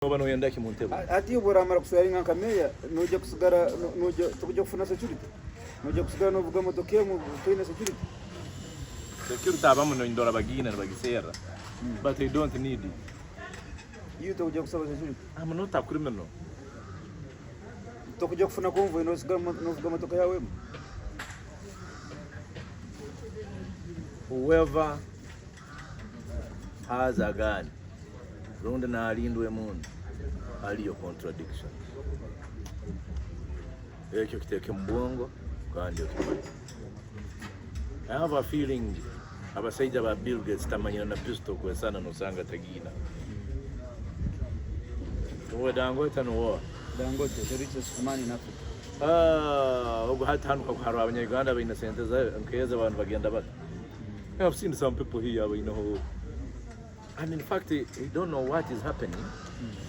Bano yandaki mu ntebo ati ubura amara kusaringa kameya nuje kusigara nuje tukuje kufuna security nuje kusigara no vuga motoke mu twina security abamu no ndora bagina bagisera but they don't need it. You tukuje kusaba security I'm not a criminal. Tukuje kufuna convoy no sigara no vuga motoke yawe. Whoever has a gun Ronda na alindwe mundu aliyo contradiction. Ekyo kiteke mbongo kandi okimanya. I have a feeling abasaija ba Bill Gates tamanyira na pistol kwesana nosanga tagina. Uwe Dangote no Dangote the richest man in Africa. Ugo hatanu kwa kuharwa abanyarwanda baina sente za nkeza abantu bagenda bata. I have seen some people here, you know. And in fact, we don't know what is happening.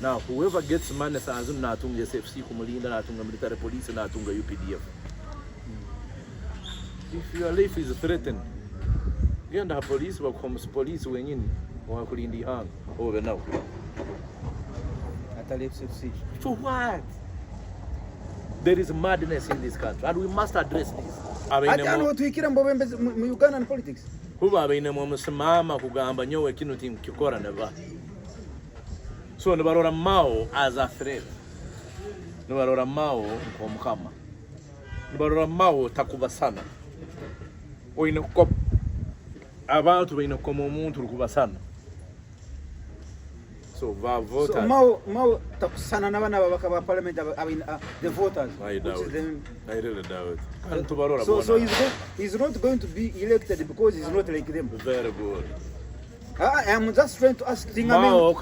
Now, whoever gets money, Sazum Natunga SFC, Kumulinda, Natunga military police, Natunga UPDF. If your life is threatened, you don't have police, but comes police when in or in the hand over now. At SFC. For what? There is madness in this country, and we must address this. I don't know what we can about Ugandan politics. Kuba baina mu musimama kugamba nyowe kinu team kikora neva. So nibarora Mao as a threat. Nibarora Mao omukama. Nibarora Mao takuba sana. Oine ko abantu baina komo umuntu rukuba sana. So va vote. So Mao takusana nabana babaka parliament the voters. I really doubt. So he's not going to be elected because he's not like them. Very good. I am just trying to ask thing. Mao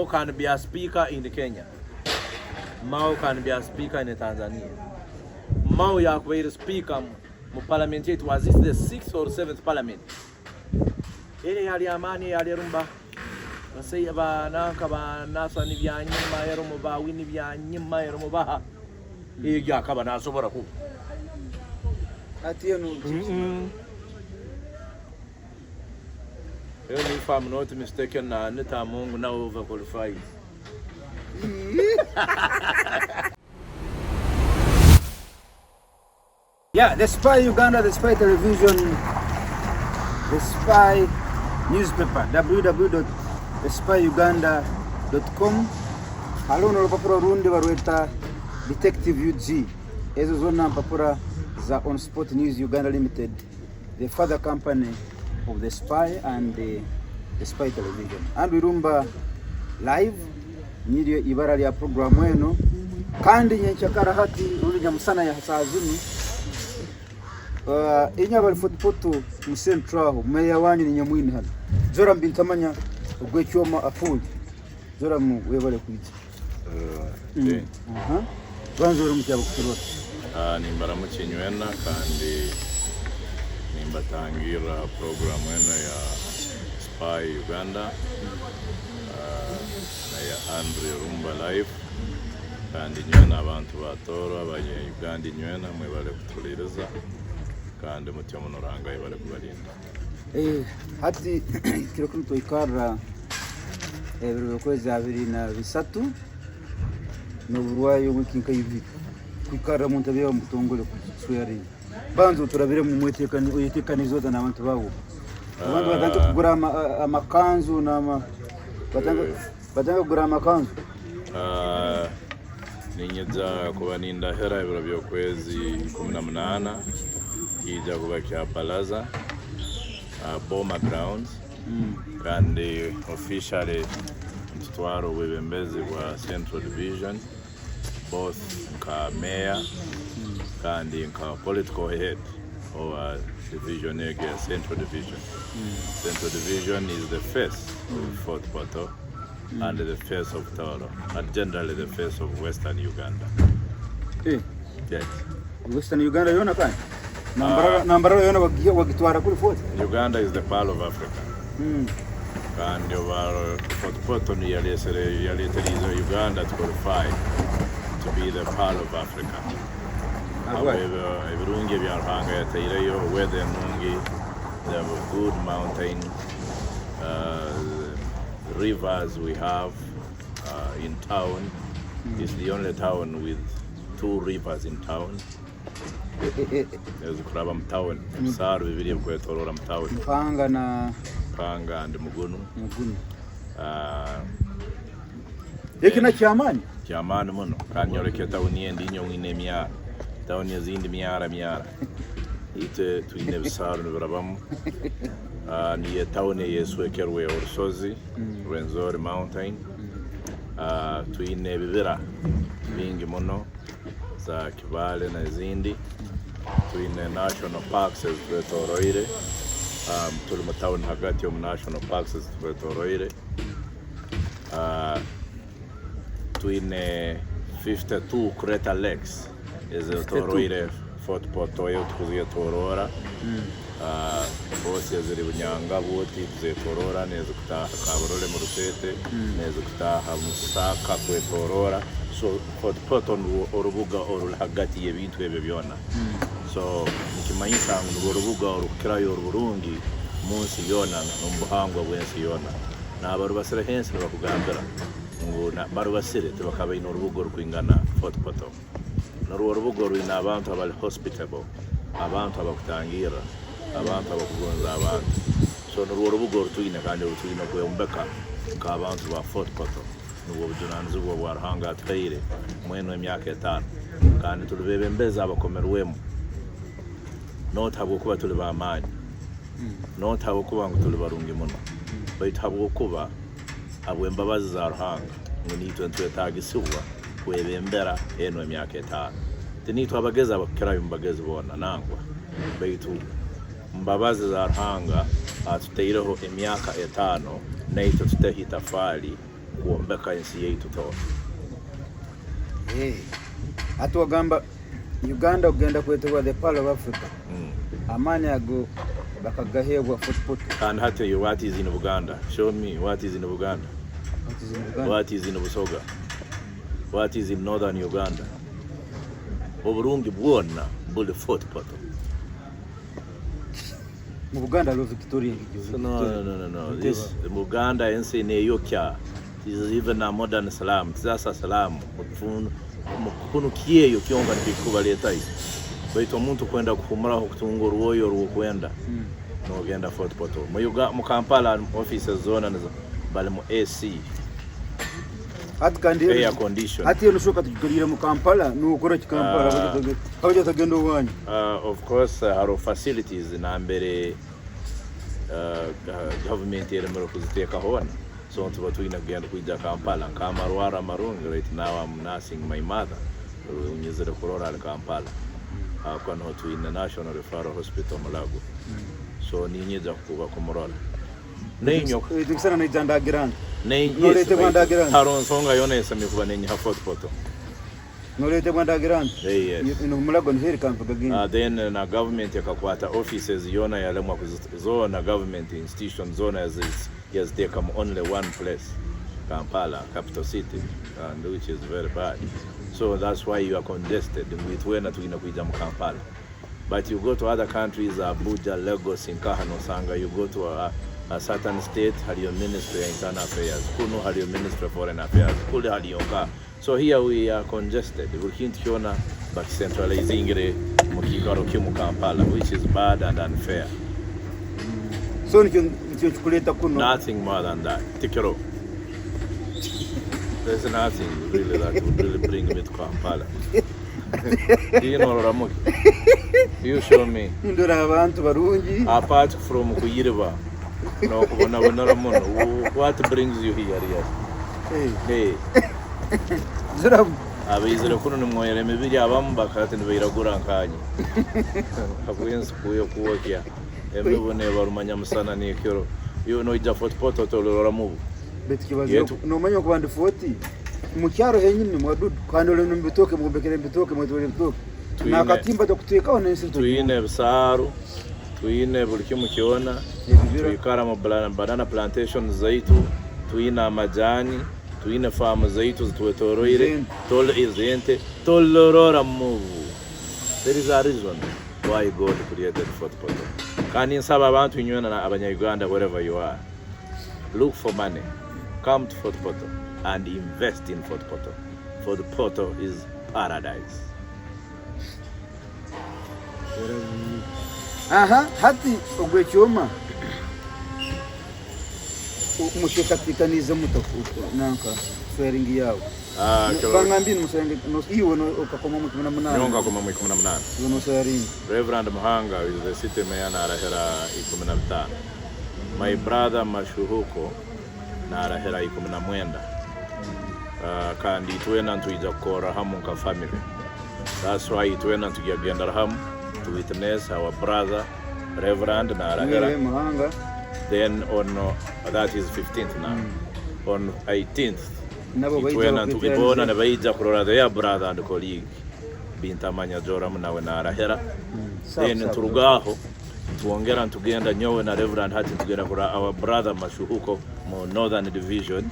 can be a speaker in Kenya. Mao can be a speaker in Tanzania. Mao yakwere speaker mu parliament, it was the 6th or 7th parliament. Ele yali amani yali rumba. Say ba nanka ba nasa ni byanyima yero mu ba wini byanyima yero mu ba. Ija kaba nasobora ku. Ati no. If I'm not mistaken, Bintamanya Among now overqualified. Yeah, the Spy Uganda, the Spy Television, the Spy newspaper, www.thespyuganda.com. Halono lupapura rundi warueta Detective UG. Ezo zona papura za On Spot News Uganda Limited, the father company of the Spy and the Spy Television. And we rumba live niryo ibara ya programu eno kandi nyenchakara hati ruli nyamusana ya hasazini inya bali fotopoto mu central meya wanyu ni nyamwini hano zora Bintamanya ugwecyoma afuye zora mu webale kwiti banzora mu cyabo kuturwa nimbara mu kinywena kandi nimbatangira programu eno ya Spy Uganda na ya Andre Rumba Live kandi nywena abantu batoro abanye Uganda nywena mwe bale kutuliriza kandi mutima noranga bale kubarinda hati kiro kunto ikara biro kwezi 23 no burwayo wikinka yivi kwikara muntu abiya mutongole kusweri banzo turabire mu mwetekani uyitekanizo na abantu bawo abantu batanga kugura amakanzu na batanga kugura amakanzu ninyeza kuba nindahera ibiro byo kwezi 18 ija kuba kya Balaza Boma Grounds kandi officially mtwaro webembezi wa Central Division both nka mayor kandi nka political head of division ega Central Division. Central Division is the face of Fort Portal and the face of Toro, and generally the face of Western Uganda. Yes. Western Uganda yona kan? Nambara yona wagitwara kuri Fort. Uganda is the pearl of Africa. And over Fort Portal yalitelizo Uganda to qualify to be the pearl of Africa. However, everyungi byarhanga yataireyo weather nungi, they have a good mountain, rivers we have, in town. It's the only town with 2 rivers in town. There's Kuraba Town, Saru Video Quetoram Town, Panga and Mugunu. Ekina Chaman Mono, Kanyore Tauni and Dino in Emia, Town is in the Miara. It to never saw Rabam near Town is Wekerway or Sozi, Renzori Mountain, to in Nevira, being Mono, Zakivale and Zindi. In the national parks as Vetoroide, Tulmatown Hagatium National Parks as Vetoroide, in 52 Creta Lakes is a Toroide Fort Portoyo to Torora, Forces Ribunyanga, Woti, Zetorora, Nezuka, Cabrole Murupete, Nezuka, Hamusaka, Torora, so Fort Porton or Buga or Hagati Evito Eviona. So nikimanyisa ngurubuga orukirayo ururungi munsi yona n'umuhangwa wensi yona n'abaru basire hensi bakugambira ngo baru basire tubakabaye n'urubugo rwingana Fort Portal n'urubugo rwina abantu abali hospitable abantu abakutangira abantu abakugonza abantu so n'urubugo rutwine kandi rutwine kweyombeka k'abantu ba Fort Portal n'ubwo budunanzi bwo warhanga atweire mweno emyaka 5 kandi tulubebe mbeza abakomerwemo not habukuba tuli bamanyi not habukuba ngo tuli barungi muno but habukuba abwembabazi za ruhanga ngo nitwe ntwetagisubwa kwebembera eno emyaka 5 tinitwe abageza abakirayo mbagezi bona nangwa baitu mbabazi za ruhanga atuteireho emyaka 5 naito tutahita fali kuombeka ensi yetu to atwagamba Uganda ugenda kwetewa the Pearl of Africa. Amani ago bakagahebwa footput. And how tell you what is in Uganda? Show me what is in Uganda. What is in Uganda? What is in Busoga? What is in northern Uganda? Oburungi bwona buli footput. Uganda lo Victoria. No. This Uganda ense ne yokya. This is even a modern Islam. That's a Islam. Kuno kiyeyo kyonga ndikuba leta isi baito muntu kwenda kuhumura kutunga ruoyo rukwenda no genda Fort Portal mu Kampala offices zona nazo bali mu AC at kandi air condition ati noshoka tugikorira mu Kampala no ukora kikampala baje tagendo wanyu of course haro facilities na mbere government yeremero kuziteka hona. So to between again with Kampala, Kamarwara Marung. Right now I'm nursing my mother in the Corora Kampala. I can go to the National Referral Hospital Malago. So Nini Jakuba Komorora. Name your Grant. Name Haron Songa Yone Samifuan Fort Portal. No later Grant. Yes. In Malagon here come again. Then a government Kakwata offices Yona Yalema zone a government institution zone as it's yes, they come only one place, Kampala, capital city, and which is very bad. So that's why you are congested with when at Kampala. But you go to other countries, Abuja, Lagos, Nkahano, Sanga, you go to a certain state, had your Ministry of Internal Affairs, Kuno had your Ministry of Foreign Affairs, Kule had your car. So here we are congested. We can't Kiona, but centralizing Mukikarokimu Kampala, which is bad and unfair. So nothing more than that. Take it off. There's nothing really that would really bring me to Kampala. You know Ramuki. You show me. Apart from Kuyiriba. No, what brings you here? Hey. Abizira kuno mwoyere mibiri abamba kati nibiragura nkanyi. Akuyense kuyo kuwokya. Everyone barumanya musana ni kiro. You know ija Fort Portal tolora mubu. Betikibazo no manyo kubandi 40. Mu cyaro henyine mwadudu kwandole mbitoke mu bekere mbitoke mu twere mbitoke. Na katimba to kuteka onense to. Tuine bisaru. Tuine buliki mukiona. Tuikara mu banana plantation zaitu. Tuina majani. Tuine farm zaitu zitwetoroire. Tol izente. Tolorora mubu. There is a reason why God created Fort Portal. Kani nsaba abantu inyona na abanya Uganda wherever you are. Look for money. Come to Fort Portal. and invest in Fort Portal. Fort Portal is paradise. Aha, hati ogwecyoma umushekatikaniza mutafuko nanka swearing yawo. Bangambi musenge iwo no ukakoma mu 18. Nyonga koma mu 18. Yono swearing. Reverend Mahanga is the city mayor na arahera 15. My brother Mashuhuko na arahera 19. Kandi twena ntuija kukora hamu ka family. That's why twena tugenda hamu to witness our brother Reverend na arahera Mahanga. Then on that is 15th now. On 18th twena tukibona na baija kurora their brother and colleague Bintamanya Joram nawe na arahera. Then turugaho tuongera tugenda nyowe na Reverend hati tugenda kura our brother Mashuhuko mu Northern Division.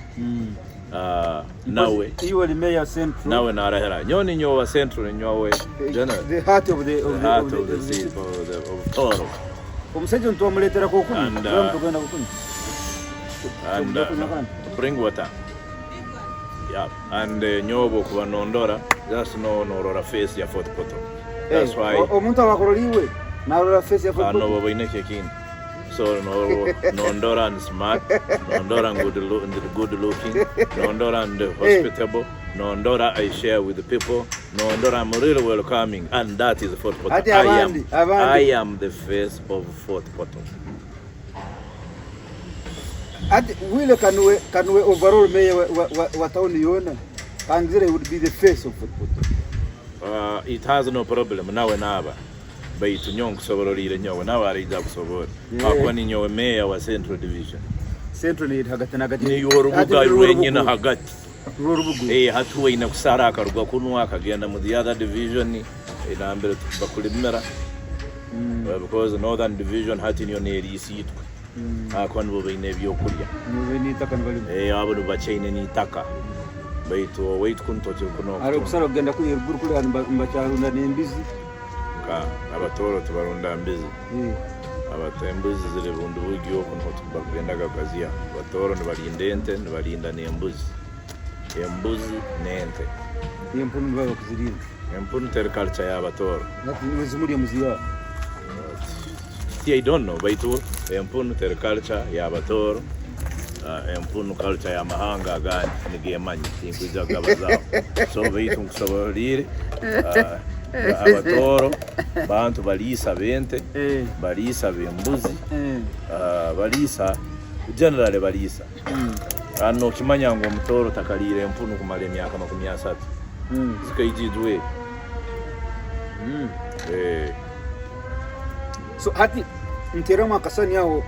Nawe iwo ni mayor central. Nawe na arahera nyoni nyowa central nyowe the heart of the city of Toro. Umusejo ntuamuletera ko kuni tugenda kukuni. And bring water. Yeah, and nyobo kuba nondora just no rora face ya Fort Portal. That's why omuntu abakoroliwe na rora face ya Fort Portal. No boineke kin. So nondora and smart, nondora and good looking, nondora and hospitable, nondora I share with the people, nondora I'm really welcoming, and that is Fort Portal. I am the face of Fort Portal. Wile kanwe overall mayor wa town yona Kangzire would be the face of Fort Portal. It has no problem nawe naba baitu nyongo kusobororire nyowe nawe arija kusobora akwani nyowe mayor wa Central Division. Central ni hagati na hagati ni yorubuga rwenyina hagati hatuwe ina kusara akaruga kunwa akagenda mu the other division inambere bakulimera because Northern Division hati niyo neri isitwe akwani bo bine byokurya ni taka nibali abo bachaine ni taka baitu wait kuntoje kuno ari kusara kugenda ku iruguru kuri mbacharunda nembizi ka abatoro tubarunda mbizi abatembuzi zile bundu bugyo kuno tukubagenda gakazia abatoro nibalindente nibalinda nembuzi embuzi nente yempunu baba kuzirinda empunu culture ya abatoro nati nizimuri muziya. I don't know baitu empunu culture ya abatoro empunu culture ya mahanga gani nigemanyi tinkuja gabazao so baitu kusabalire abatoro bantu balisa bente balisa bembuzi balisa generally balisa ano kimanya ngo mutoro takalire empunu kumale myaka 30 zikaijidwe so hati nteroma kasani yao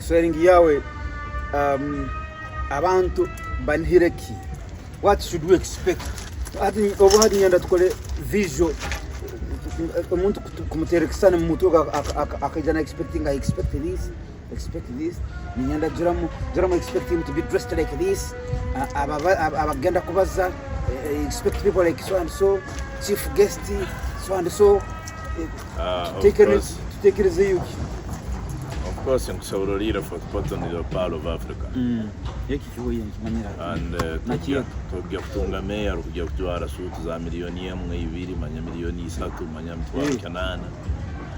swearing yawe abantu banhireki what should we expect hati obo hati nyanda tukole visual umuntu kumuterekisana mutuga akajana expect this nyanda juramu expect him to be dressed like this abagenda kubaza expect people like so and so chief guest so and so take it as a youth. Of course nkusaurira Fort Portal ni part of Africa yeki kihoye nkimanyira and tujya kutunga mayor kujya kutwara sutu za milioni 1 2 manya milioni 3 manya mtwaro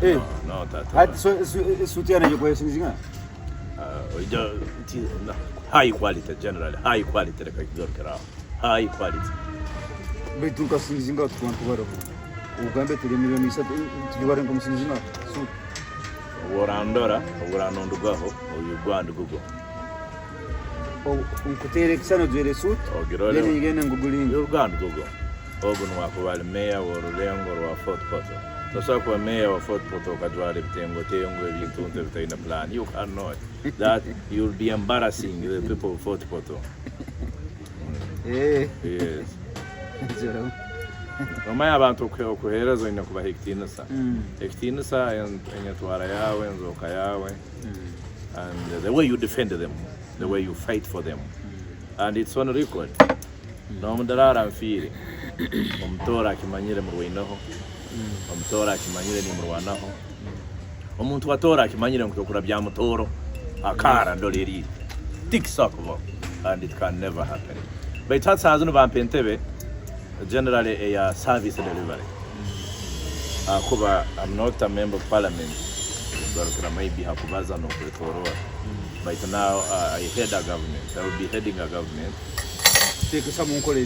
8 no tata hati sutu yana yoko yesinzinga high quality generally high quality rekakidorkera high quality betu kasinzinga tukwantu Uganda tuli milioni 3 tujibare ngomusinzinga sutu Warandora waranondugaho Uganda gugo unkuterekisana jere suit ogirole yigene ngugulinga Uganda gugo obunwa akubali mayor wa Rulengo wa Fort Portal so kwa mayor wa Fort Portal kadwale bitengo tengo ebintu ntebitaina plan you cannot that you'll be embarrassing the people of Fort Portal yes Omaya abantu kuherazo ina kuba hektinasa hektinasa enyatwara yawe nzoka yawe and the way you defend them the way you fight for them and it's on record no mdarara mfiri omtora kimanyire mu rwinaho omtora kimanyire ni mu rwanaho omuntu watora kimanyire nkokura bya mutoro akara ndoreri tikisako and it can never happen. But it has no bampentebe generally a service delivery. Kuba, I'm not a member of parliament, but maybe Hakubaza no Pretoroa. But now I head a government. I will be heading a government. Take some uncle.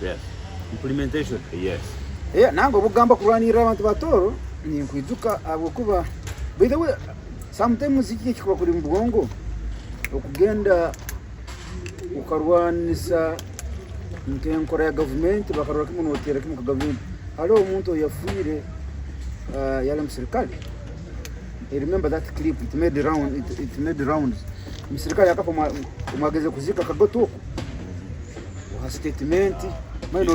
Yes. Implementation. Yes. Yeah, nango bugamba kulwanira abantu batoro ni nkwizuka abokuba. By the way, sometimes iki kikuba kuri mbongo okugenda ukarwanisa nkenkora ya government bakarora kimuntu otera kimu ka government. Halo umuntu yafuire yale mserikali. I remember that clip, it made the rounds. Mserikali akafa mwageze kuzika kagoto. Wa statement when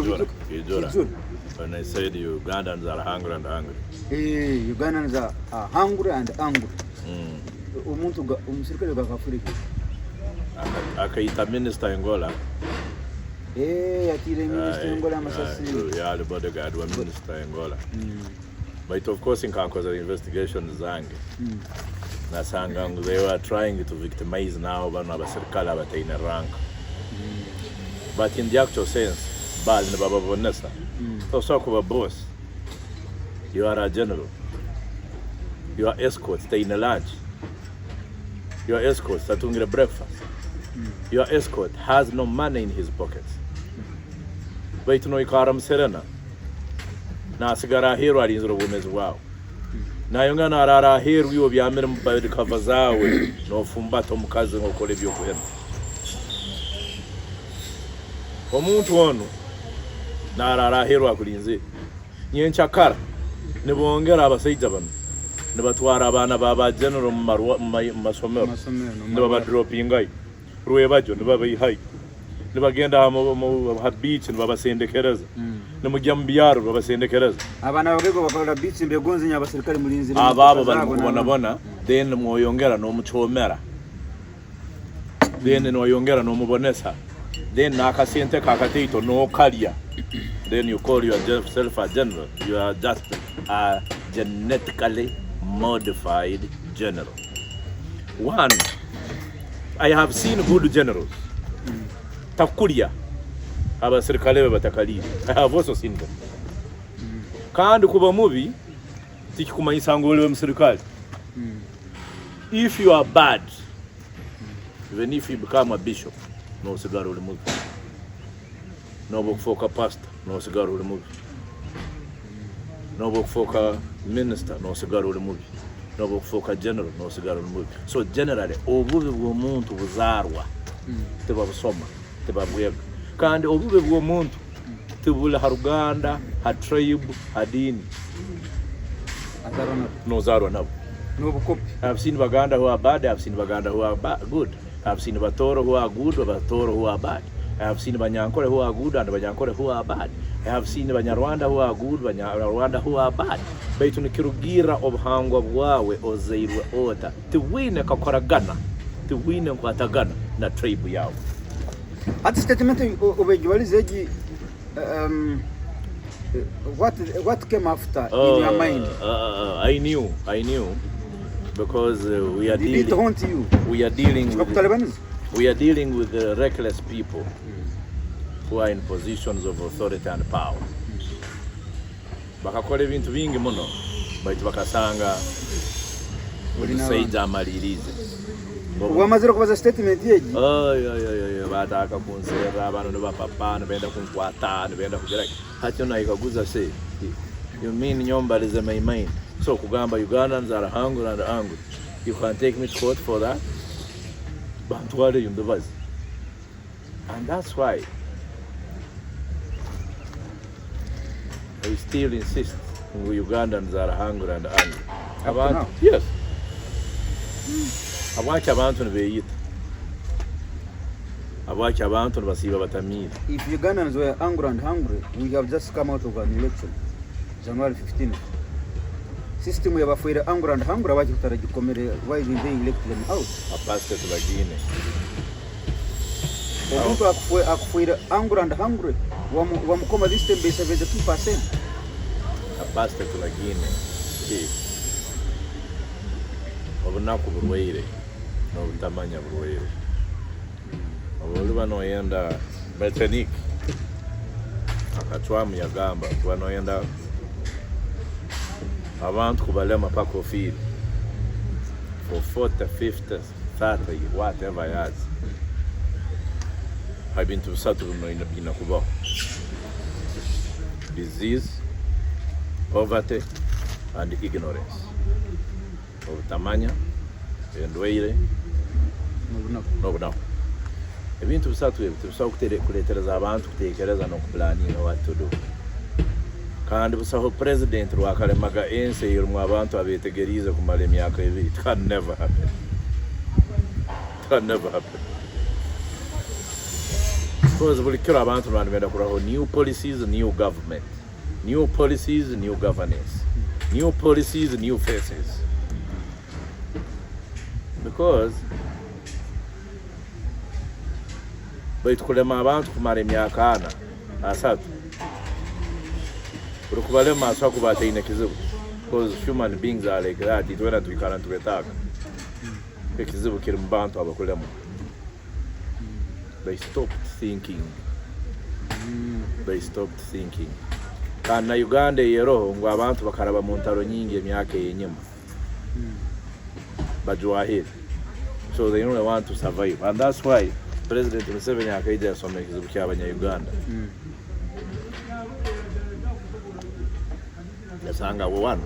I said Ugandans are hungry and angry. Ugandans are hungry and angry. Umuntu umusirikale gakafurika. Akaita minister Angola. Atire minister Angola masasi. Yeah, the bodyguard was minister Angola. But of course in Kankoza investigation zange. Nasanga they were trying to victimize now bana basirikale abataina rank. But in the actual sense, Bal and Baba Vanessa, to talk of a boss, you are a general. Your escort stay in a lodge. Your escort start to get breakfast. Your escort has no money in his pockets. Wait no ikaram serena. Na sigara hero ali nzuro women's wow. Na yongana arara hero we will be a minimum by the covers awe no fumbato mukazi ngokole byo kuhenda. Omuntu ono nararahirwa kulinze nyenchakara nibongera abasaija bano nibatwara abana baba general mu masomero nibaba droppingai ruwebajo nibabayihayi nibagenda mu beach nibabasendekereza nimujya mu byaro babasendekereza abana bagego bakora beach mbegonzi nyabasirikali mulinzi ababo bali kubona then moyongera no muchomera then no yongera no mubonesa. Then nakasente kakatito no kalia. Then you call yourself a general. You are just a genetically modified general. One, I have seen good generals. Takulia. Abasirikale batakali. I have also seen them. Kandi kuba movie tikikumayisa ngole msirikali. If you are bad, even if you become a bishop, no cigar will move. No book for a pastor, no cigar will move. No book for a minister, no cigar will move. No book for a general, no cigar will move. So generally, obubi bw'omuntu buzarwa tebabusoma, tebabwega. Kandi obubi bw'omuntu tebula haruganda, ha tribe, ha dini. No zarwa nabo. No bukopi. I've seen Baganda who are bad, I've seen Baganda who are good. I've seen Batoro who are good, Batoro who are bad. I have seen Banyankore who are good and Banyankore who are bad. I have seen Banyarwanda who are good, Banyarwanda who are bad. Baitu nikirugira obhangwa bwawe ozeirwe oda. Tiwine kakoragana, tiwine kwatagana na tribe yao. At statement obejualizeji what came after in your mind? I knew. Because we are dealing. Did it haunt you? We are dealing with reckless people who are in positions of authority and power. Bakakole bintu bingi muno baitu bakasanga ulisaija amalirize. Wamazira kubaza statement yeji? Bataka kunsera abantu nibapapa nibenda kunkwata nibenda kugira hati na ikaguza say you mean nyombalize my mind. So kugamba Ugandans are hungry and angry. You can take me to court for that. Bantwale yundubazi. And that's why I still insist Ugandans are hungry and angry. About yes. Abacha abantu nibeyita. Abacha abantu nibasiba batamira. If Ugandans were angry and hungry, we have just come out of an election, January 15th. System yabafuira angry and hungry abachi kutaragikomere why did they elect them out? Apaste tubagine. Omuntu akufuira angry and hungry wamukoma this time by 72%. Apaste tubagine. Obunaku burwaire no Bintamanya burwaire. Oluba noyenda Mechanic akachwamu yagamba kuba noyenda abantu kubalema paka ofiri for 40, 50, 30, whatever years. Ibintu bisatu bino kubaho: disease, poverty and ignorance. Obutamanya, endwaire n'obunaku. Ebintu bisatu ebyo bisobola kuleetereza abantu kutekereza n'okupulaninga what to do. Kandi busaho president lwakalemaga ensi erimu abantu abeetegeriize kumala emyaka 2. It can never happen. It can never happen. Because buli kiro abantu banda kuraho new policies, new government. New policies, new governance. New policies, new faces. Because baitu kulema abantu kumara emyaka 4 urukubalema aswa kubateine kizibu. Because human beings are like that. Itwena tuikana tugetaka ekizibu kiri mu bantu abakulema. They stopped thinking. They stopped thinking. Kana Uganda yero ngo abantu bakaraba mu ntaro nyingi emyaka yenyuma. Bajwahid. So they only want to survive. And that's why President Museveni akaija asome kizibu ky'abanya Uganda. Yasanga one.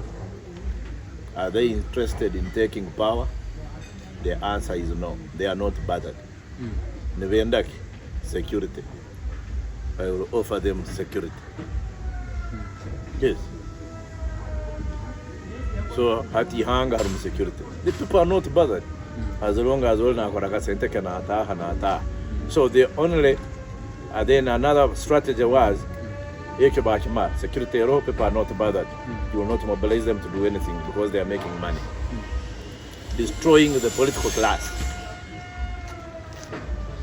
Are they interested in taking power? The answer is no. They are not bothered. Nebendaki security. I will offer them security. Yes. So hati hanga harum security. The people are not bothered. As long as all na koraka sente kana ata. So the only then another strategy was security people are not bothered. You will not mobilize them to do anything because they are making money. Destroying the political class.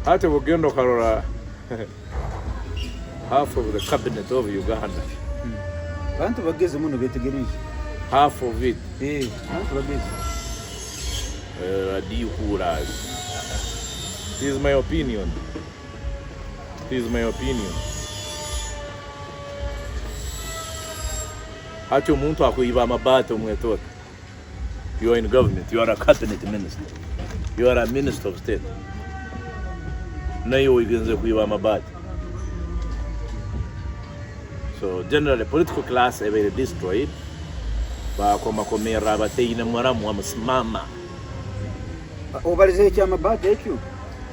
Hata Bugendo Karora half of the cabinet of Uganda. Bantu bageze muno betegereje. Half of it. Bantu bageze. This is my opinion. This is my opinion. Hata umuntu akuiba mabati umwetoka. You are in government. You are a cabinet minister. You are a minister of state. Nayo igenze kuiba mabati. So generally political class are very destroyed. Ba koma komera bateine mwaramu amusimama. Obalize ekya mabati ekyo.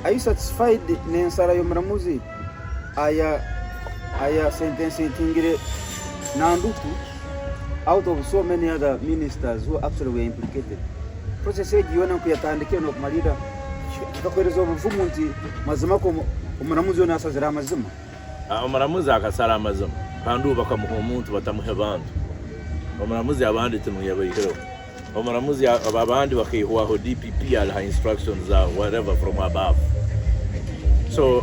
Are you satisfied n'ensala y'omulamuzi aya sentence tingire nandutu out of so many other ministers who actually were implicated? Process egiona kuyatandikira n'okumalira kikakwereza obuvumu nti mazima ko omulamuzi ona asazira amazima. Omulamuzi akasala amazima kandi bakamuha omuntu batamuha bantu. Omulamuzi abandi temuyabayiro. Omulamuzi abandi bakihwaho DPP ala instructions or whatever from above. So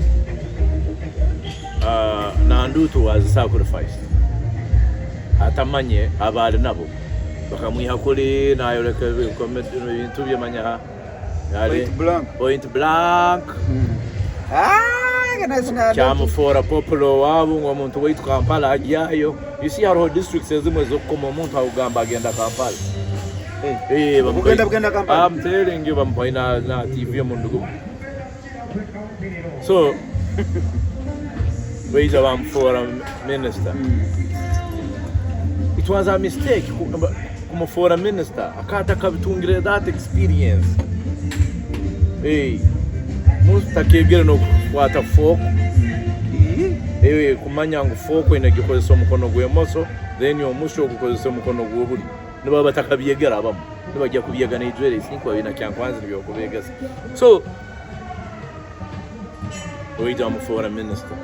Nandutu was sacrificed. Atamanye abali nabo bakamuha kuri nayo leka ibintu byamanya point blank. Chamu for a popular wabu ngomuntu waitu Kampala agiyayo. You see our district says zimwe zokoma omuntu awugamba agenda Kampala. Bugenda Kampala. I'm telling you bampaina na TV mundugu. So wait for a minister. It was a mistake come for a minister. Akata kabitungire that experience. Mustakegere no kwata foko. Kumanya ngo foko inagikozesa omukono gwemoso then omusho gukozesa omukono gwobuli. Niba batakabiyegera abamu. Niba jya kubiyega na ijwere sinko bina kyankwanza nibyo kubegeza. So oija mu for a minister.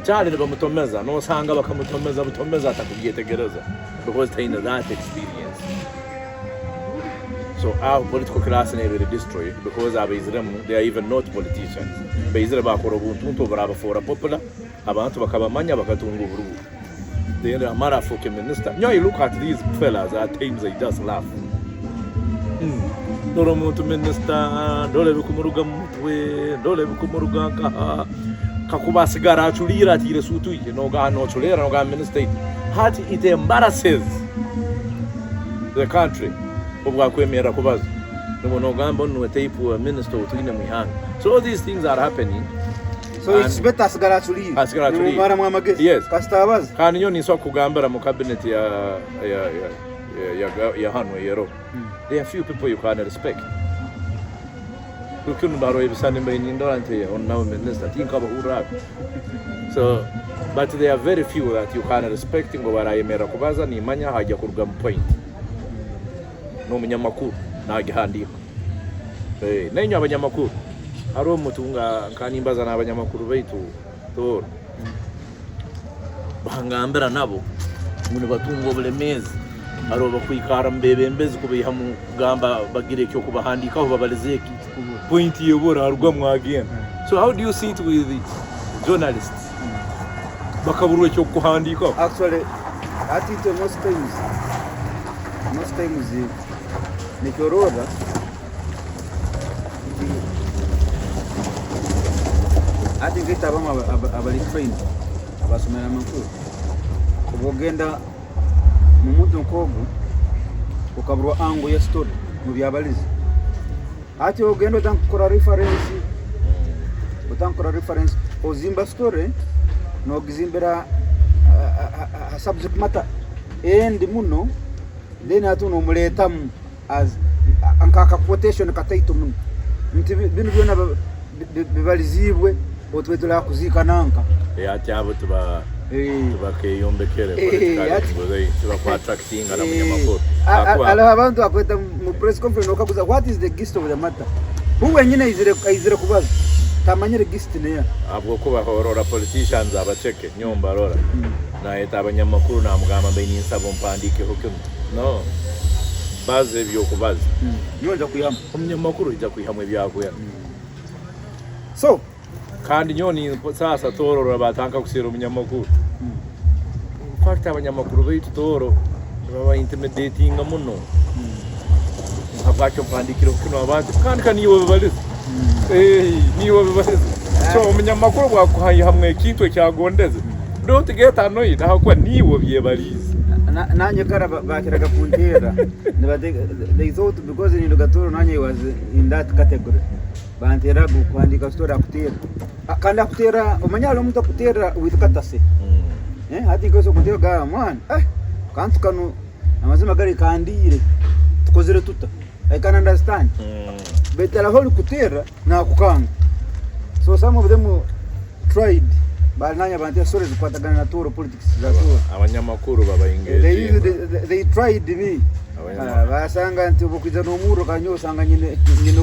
Chali niba mutomeza no sanga bakamutomeza atakubiyetegereza because they know that experience. So our political class is really destroyed because they are even not politicians. They are for a popular, abantu bakabamanya bakatunga uburugu. They are a motherfucking minister. You look at these fellas, at times they just laugh. Noro muntu minister ndole bikumuruga mutwe ndole bikumuruga kakuba sigara achulira tire sutu ije no ga no chulera no ga minister hati it embarrasses the country obwa kwemera kubaza no gamba no tape minister utine muhanga. So all these things are happening. So it's better sigara achulira mara mwamagezi. Yes, kastabaza kandi nyo niso kugambara mu cabinet ya hano yero. There are few people you can respect. You couldn't borrow if somebody in Indorante on now minister. Think about Urab. So, but there are very few that you can respect. Ngo barayemera kubaza ni manya haja kurugam point. No munyamakuru nagihandika. Nenyo abanyamakuru. Aro mutunga kanimbaza n'abanyamakuru baitu toro. Bahangambera nabo. Mune batungo bulemezi. Aro bakwikara mbebembezi kubiha mu gamba bagire cyo kubahandikaho babalizeki point yobora harugwa mwagenda. So how do you see it with the journalists? Bakaburwe cyo kuhandika. Actually I think most times ni korora I think it abali train abasomera makuru ubogenda mu mutu nkogo ukaburwa ango ya story mu byabalizi ati ogendo tankora reference ozimba story no gizimbera subject matter and muno then atu no muletamu as ankaka quotation kataito muno nti bino byona bibalizibwe otwetula kuzika nanka ati abo tuba bakeyombekere tuba kwa attracting na munyamakuru ala abantu akweta mu press conference okabuza what is the gist of the matter who wenyine izire kubaza tamanyire gist ne abwo kuba horora politicians abacheke nyomba rora na eta abanyamakuru na mugamba mbeni nsabo mpandike hoke no baze byo kubaza nyonja kuyama umunyamakuru ija kuyihamwe byakuya so kandi nyoni sasa torora batanka kusira umunyamakuru fakta abanyamakuru baitu toro baba intimidating muno abacho pandikiro kino abantu kandi kaniyo bibaliza niyo bibaliza so umunyamakuru bwakuhaye hamwe kitwe cyagondeze don't get annoyed hakwa niyo byebaliza nanye kara bakiraga kuntera they thought because in Gatoro nanye was in that category bantera kuandika story akutera kandi akutera umanyalo muntu akutera with katase hati ngoso kutera ga man kantu kanu amazima gari kandire tukozere tuta I can understand betala holu kutera na kukanga so some of them tried bananya bantera stories kwatagana na Toro politics za Toro abanyamakuru baba engage they tried me basanga nti bukwiza no muro kanyo sanga nyine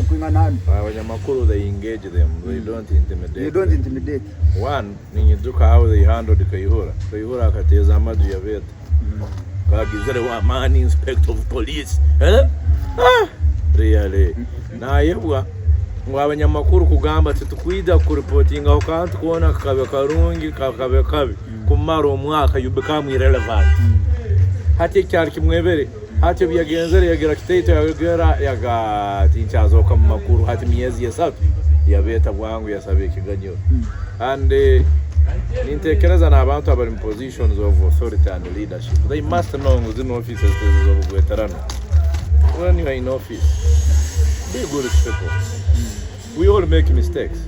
kwingana abanyamakuru they engage them they don't intimidate one ni duka how they handle the Kayihura akateza amadu ya beta bagizere wa man inspector of police really na yebwa ngo abanyamakuru kugamba ati tukwida ku reporting aho kantu kuona kakabe karungi kakabe kabi kumara umwaka you become irrelevant hati cyari kimwebere hati byagenzere yagira kitete yaga tinchazo kama makuru hati miezi ya yabeta bwangu yasabe kiganyo and nintekereza na abantu abari in positions of authority and leadership they must know within offices of veterano when you are in office be good people. We all make mistakes.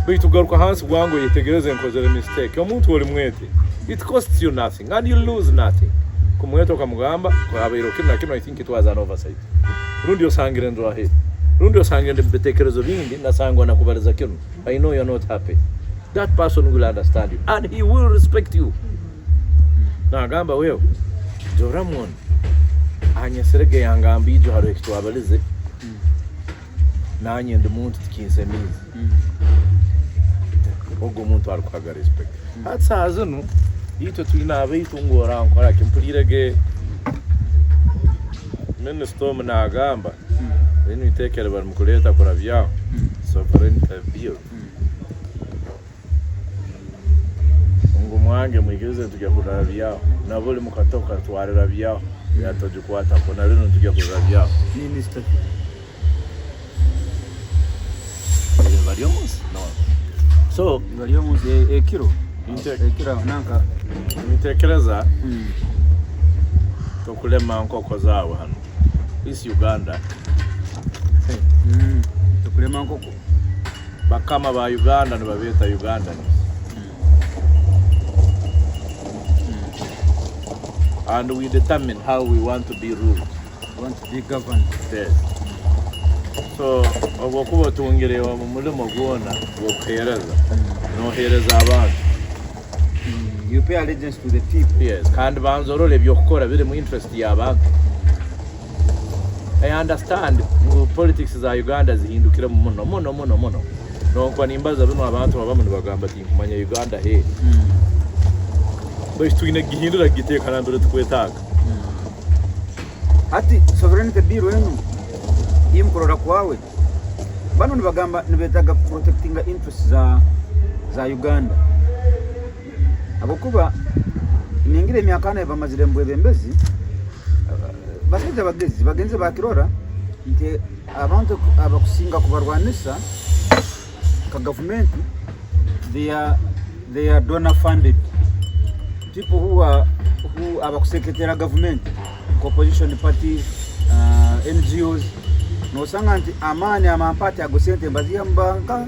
But to garuka hansi bwangu yitegereze nkozere mistake omuntu oli mwete it costs you nothing and you lose nothing kumweto kamugamba kwa abiro kino I think it was an oversight rundi osangire ndo ahe rundi osangire betekerezo bindi nasangwa nakubaliza kino I know you're not happy that person will understand you and he will respect you na gamba wewe Joramon anyeserege yangambijo haro ekitwabalize nanye ndi muntu tikinsemizi ogo muntu arukwaga respect hatsazo no ito twina abaitu ngora nkora kimpulirege minister mna gamba bino itekere bari mukuleta kora byao sovereignty bill ngumwange mwigeze tujya kora byao nabole mukatoka twarera byao yatoje kwata kona rino tujya kora byao minister bali omunsi no so bali omunsi ekiro nanka nitekereza tokulema nkoko zaawe hano isi Uganda tokulema nkoko bakama ba Uganda ne babeta Uganda and we determine how we want to be ruled. We want to be governed. Yes. So obokuba tungirewa mu mulimo gwona gwokuhereza nohereza abantu. You pay allegiance to the people. Yes, kandi banzorole ebyokukora biri mu interest y'abantu. I understand politics za Uganda zihindukira mu muno nokwa nimbaza bino abantu babamu nibagamba ati kumanya Uganda he bwe twine gihindura gitekana ndore tukwetaka ati sovereignty bill wenu imkorora kwawe bano nibagamba nibetaga protecting the interests za Uganda abokuba ningire emyaka ane bamazire mbwebembezi basajja bagenze bakirora nti abantu abakusinga kubarwanisa ka government they are donor funded people who abakusekretera government opposition parties NGOs no sanga nti amani amampati agosente mbaziya mbanka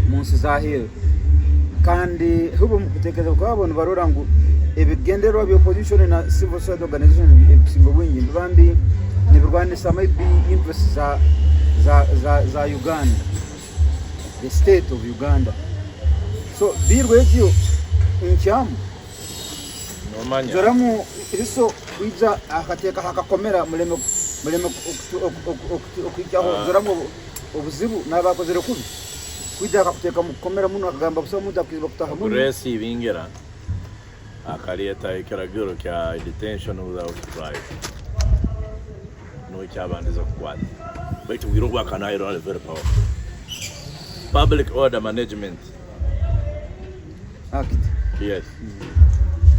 munsi zahire kandi hubo mukutekereza kwabona barora ngo ebigenderwa bya opposition na civil society organization ebisingo bwingi ndibambi nibirwanisa maybe interests za Uganda, the state of Uganda. So birwegyo nchamu nomanya zoramu iriso kwiza akateka hakakomera muleme okwijyaho zoramu obuzibu nabakozere kubi kwiza akakuteka mukomera muno akagamba busa muntu akwiza kutaha muno resi bingira akalieta ikiragiro kya detention without trial no cyabandiza kukwata but we don't work on iron very powerful public order management act. Yes.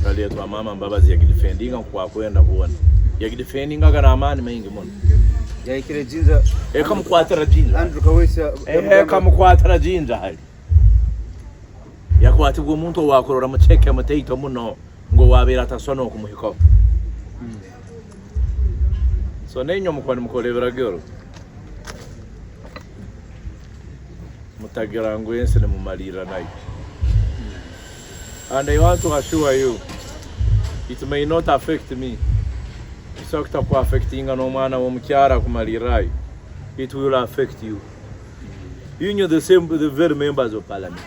Kalieta mama mbabazi yakidefendinga kwa kwenda kuona yakidefendinga kana amani mengi muno yaikire jinza ekamukwatira jinja Andrew Kawesa ekamukwatira jinja hali yakwatibwa omuntu wakorora mu cheke amateito muno ngo wabera atasono kumuhiko so nenyo mukwani mukolebera gero mutagira ngo yense ne mumalira nayo and I want to assure you it may not affect me isokta ku affectinga no mwana wo mukyara kumalirayo it will affect you. You know the very members of parliament.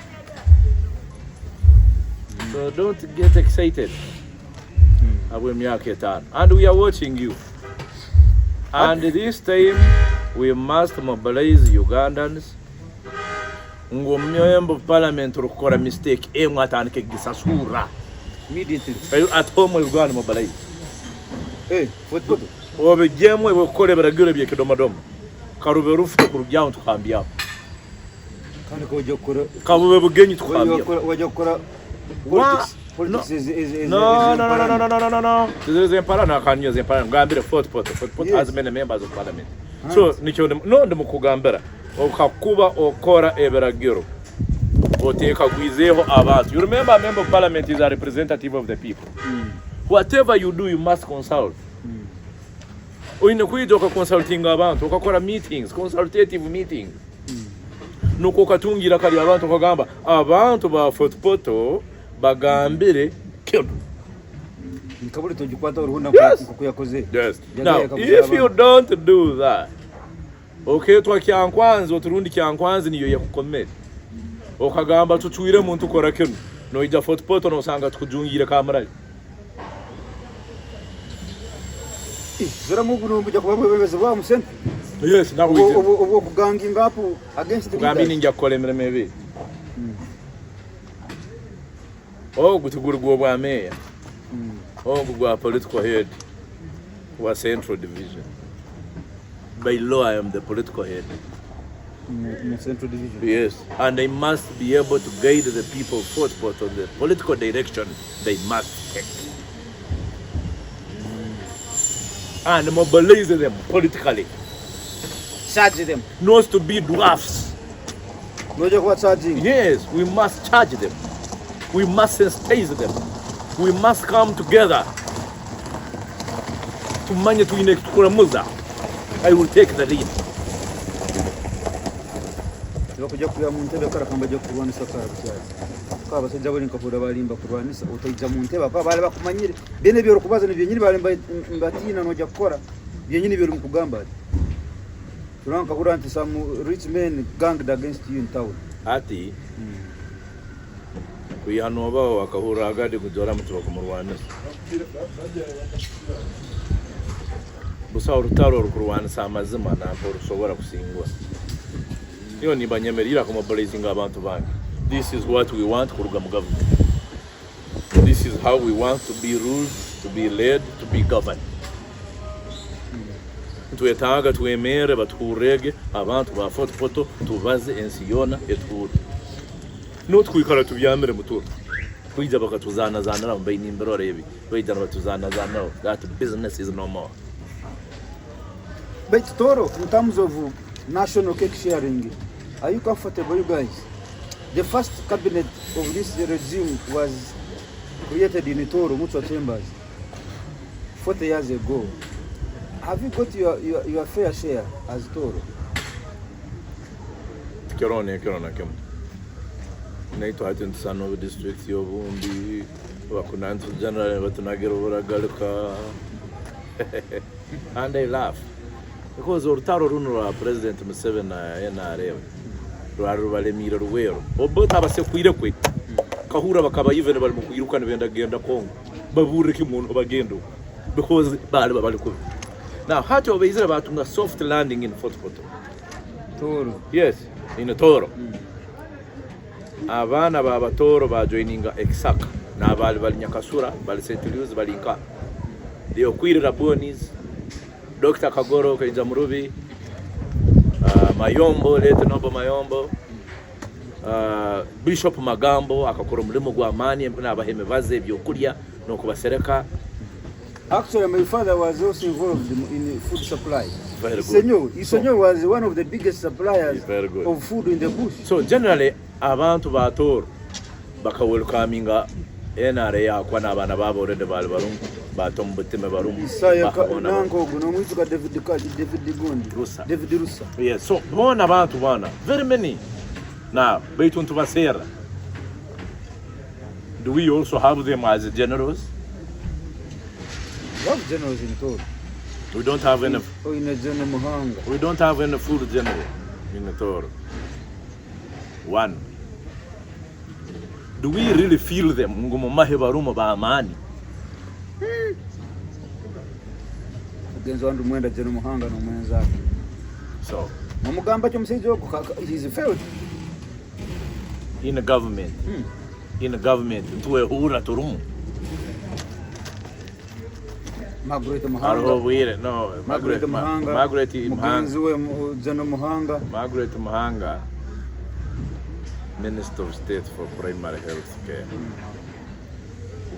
So don't get excited. And we are watching you. And this time we must mobilize Ugandans. Ngomyembo of parliament rukora mistake atandike gisasura. Immediately. At home we've gone mobilize. Hey, what good? Obe jemwe bokole baragire bye kidomadomo. Karube rufuto kurujyaho tukambya. Kandi ko jokora. Kabube bugenyi tukambya. Wajokora. Politics is No. There's a parana can use a parana. Gambira fourth pot as many members of parliament. So nicho no ndimukugambira. Okakuba okora eberagiro. Oteka gwizeho abantu. You remember a member of parliament is a representative of the people. Whatever you do, you must consult. Oine kwidoka consulting abantu, okakora meetings, consultative meetings. Nuko katungira kali abantu kagamba abantu ba footpoto bagambire kyodo. Nikabuli tojikwata uruhunda kuyakoze. Yes. Now, if you don't do that, okay, twa kyankwanzi oturundi kyankwanzi niyo yakukomera. Okagamba tuchwire muntu kora kyono. No ija footpoto no sanga tukujungira kamarali. Zora muguno mbuja kubabwebeze bwa musente. Yes, now we do. Obo kuganginga hapo against the Kugambi ninja kolemere mebe. Gutugurugwa bwa meya. Gugwa political head wa Central Division. By law I am the political head. In Central Division. Yes, and I must be able to guide the people forth on the political direction they must take. And mobilize them politically. Charge them. Not to be dwarfs. Yes, we must charge them. We must sensitize them. We must come together. Tumanye tuine tukuramuza. I will take the lead. Bakujja kuya mu ntebe kala kamba jja kurwanisa kala bukyali. Kwa basajja bali nkapoda balimba kurwanisa otayija mu ntebe kwa bale bakumanyire. Bene byo kubaza nebyenyini balimba mbatina noja kukora. Byenyini byo mukugamba. Turanka kuranti some rich men ganged against you in town. Ati. Kuyanova wakahura agadi kujora mtu bakumurwanisa. Busa urutaro rukurwanisa amazima na rusobora kusingwa. Iyo ni banyemerira ku mobilizing abantu bangi. This is what we want kuruga mu government. This is how we want to be ruled, to be led, to be governed. Tuetaga tuemere baturege abantu ba foto tubaze ensiyona etkuru. Not kwikara tubyamere mutura. Kwija bakatuzana zanira mbaye nimbero rebi. Kwija batuzana zanira. That business is no more. But Toro, in terms of national cake sharing, are you comfortable, you guys? The first cabinet of this regime was created in Toro, Mutual Chambers, 40 years ago. Have you got your fair share as Toro? Kirone kem. Naito hatintu sano district yobundi wakunantu general batunagero buragaruka. And they laugh. Because urutaro runo rwa President Museveni na NRM rwarubalemira ruwero obota abase kwire kwe kahura bakaba yivene bali mukuyirukana benda genda Kongo babureke umuntu bagendo because bali ku. Now hati obezira batunga soft landing in Fort Portal. Toro. Yes, in Toro. Abana baba Toro ba joininga Exaka na bali Nyakasura bali St. Louis bali nka. Dio kwirira Bonis Dr. Kagoro kainza murubi Mayombo lete nobo Mayombo Bishop Magambo akakora umurimo gwa amani n'abaheme baze byokurya no kubasereka. Actually, my father was also involved in food supply. Very good. Isenyo was one of the biggest suppliers of food in the bush. So generally abantu ba Toro bakawelcominga NRA yakwa n'abana babo rede bali barungu batombuteme barungu. Isaya nango guno mwizuka David Rusa. Yes, so bona abantu bana very many. Now, beituntu basera. Do we also have them as generals? We have generals in Toro. We don't have any. In General Muhanga. We don't have any full general in Toro. One. Do we really feel them? Ngumomahe baruma ba amani. Ugenzo wandu mwenda General Muhanga no mwenzake. So, mamugamba cyo musije he's failed in the government. In the government tuwe hura turumu. Margaret Muhanga. No, Margaret Muhanga. Margaret Muhanga. General Muhanga. Margaret Muhanga, Minister of State for Primary Health Care.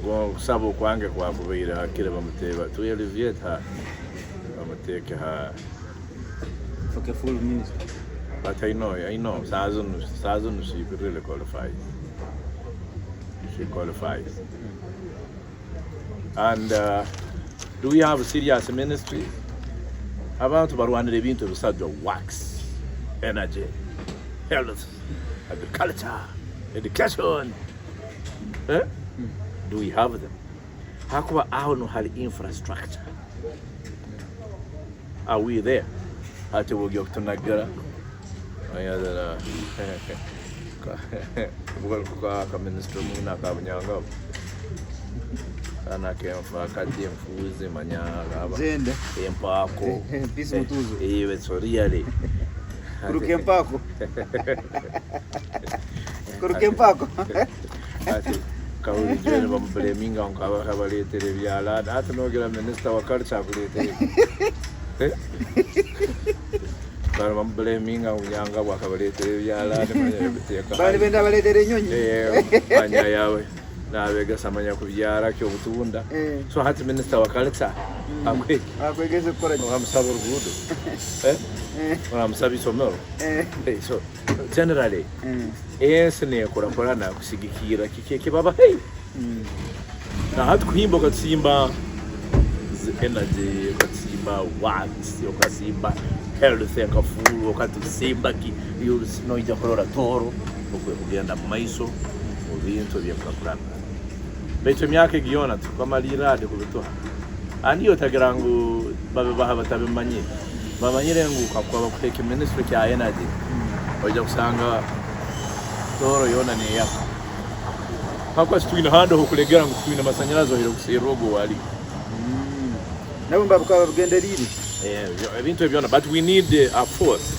Go sabo kwange kwa kubira kile bamuteba. To alleviate her. Bamuteke her. Okay, full minister. But I know. Sazon she really qualifies. She qualifies. And do we have a serious ministry? Abantu barwanira ibintu bisabyo wax, energy, health, agriculture, education. Do we have them? Hakuba aho hari infrastructure. Are we there? Ati wogyo kutunagara. Ayadara. Ka minister muna ka bunyanga. Ana kemfa kati mfuze manyaga aba. Zende. Empako. Pisi mutuzo. So really. Kurukempako. Kurukempako. Ati kauli jwele bambleminga onkaba kabaletere byala ati nogera minister wa culture kuletere. Bari bambleminga unyanga bwa kabaletere byala ne manya biteka. Bali benda baletere nyonyi. Manya yawe. nabega samanya kubyara cyo butunda so hati minister wakaleta akwegeze gukora amusaba urugudo amusaba isomero so generally ne kora na kusigikira kike baba na hati kuhimba katsimba energy katsimba wax yokasimba health yakafuru katsimba ki no ija korora toro kugenda mu maiso ubintu byakakura beto myake giona tukamalira de kubitoha aniyo tagirangu babe batabimanye bamanyire nguka kwa kuteka ministry kya energy oja kusanga toro yona ne yako hakwa situina hando hukulegera ngutuina masanyalazo hiro kusirogo wali nabo mbabukaba bugenderire ebintu byona but we need a force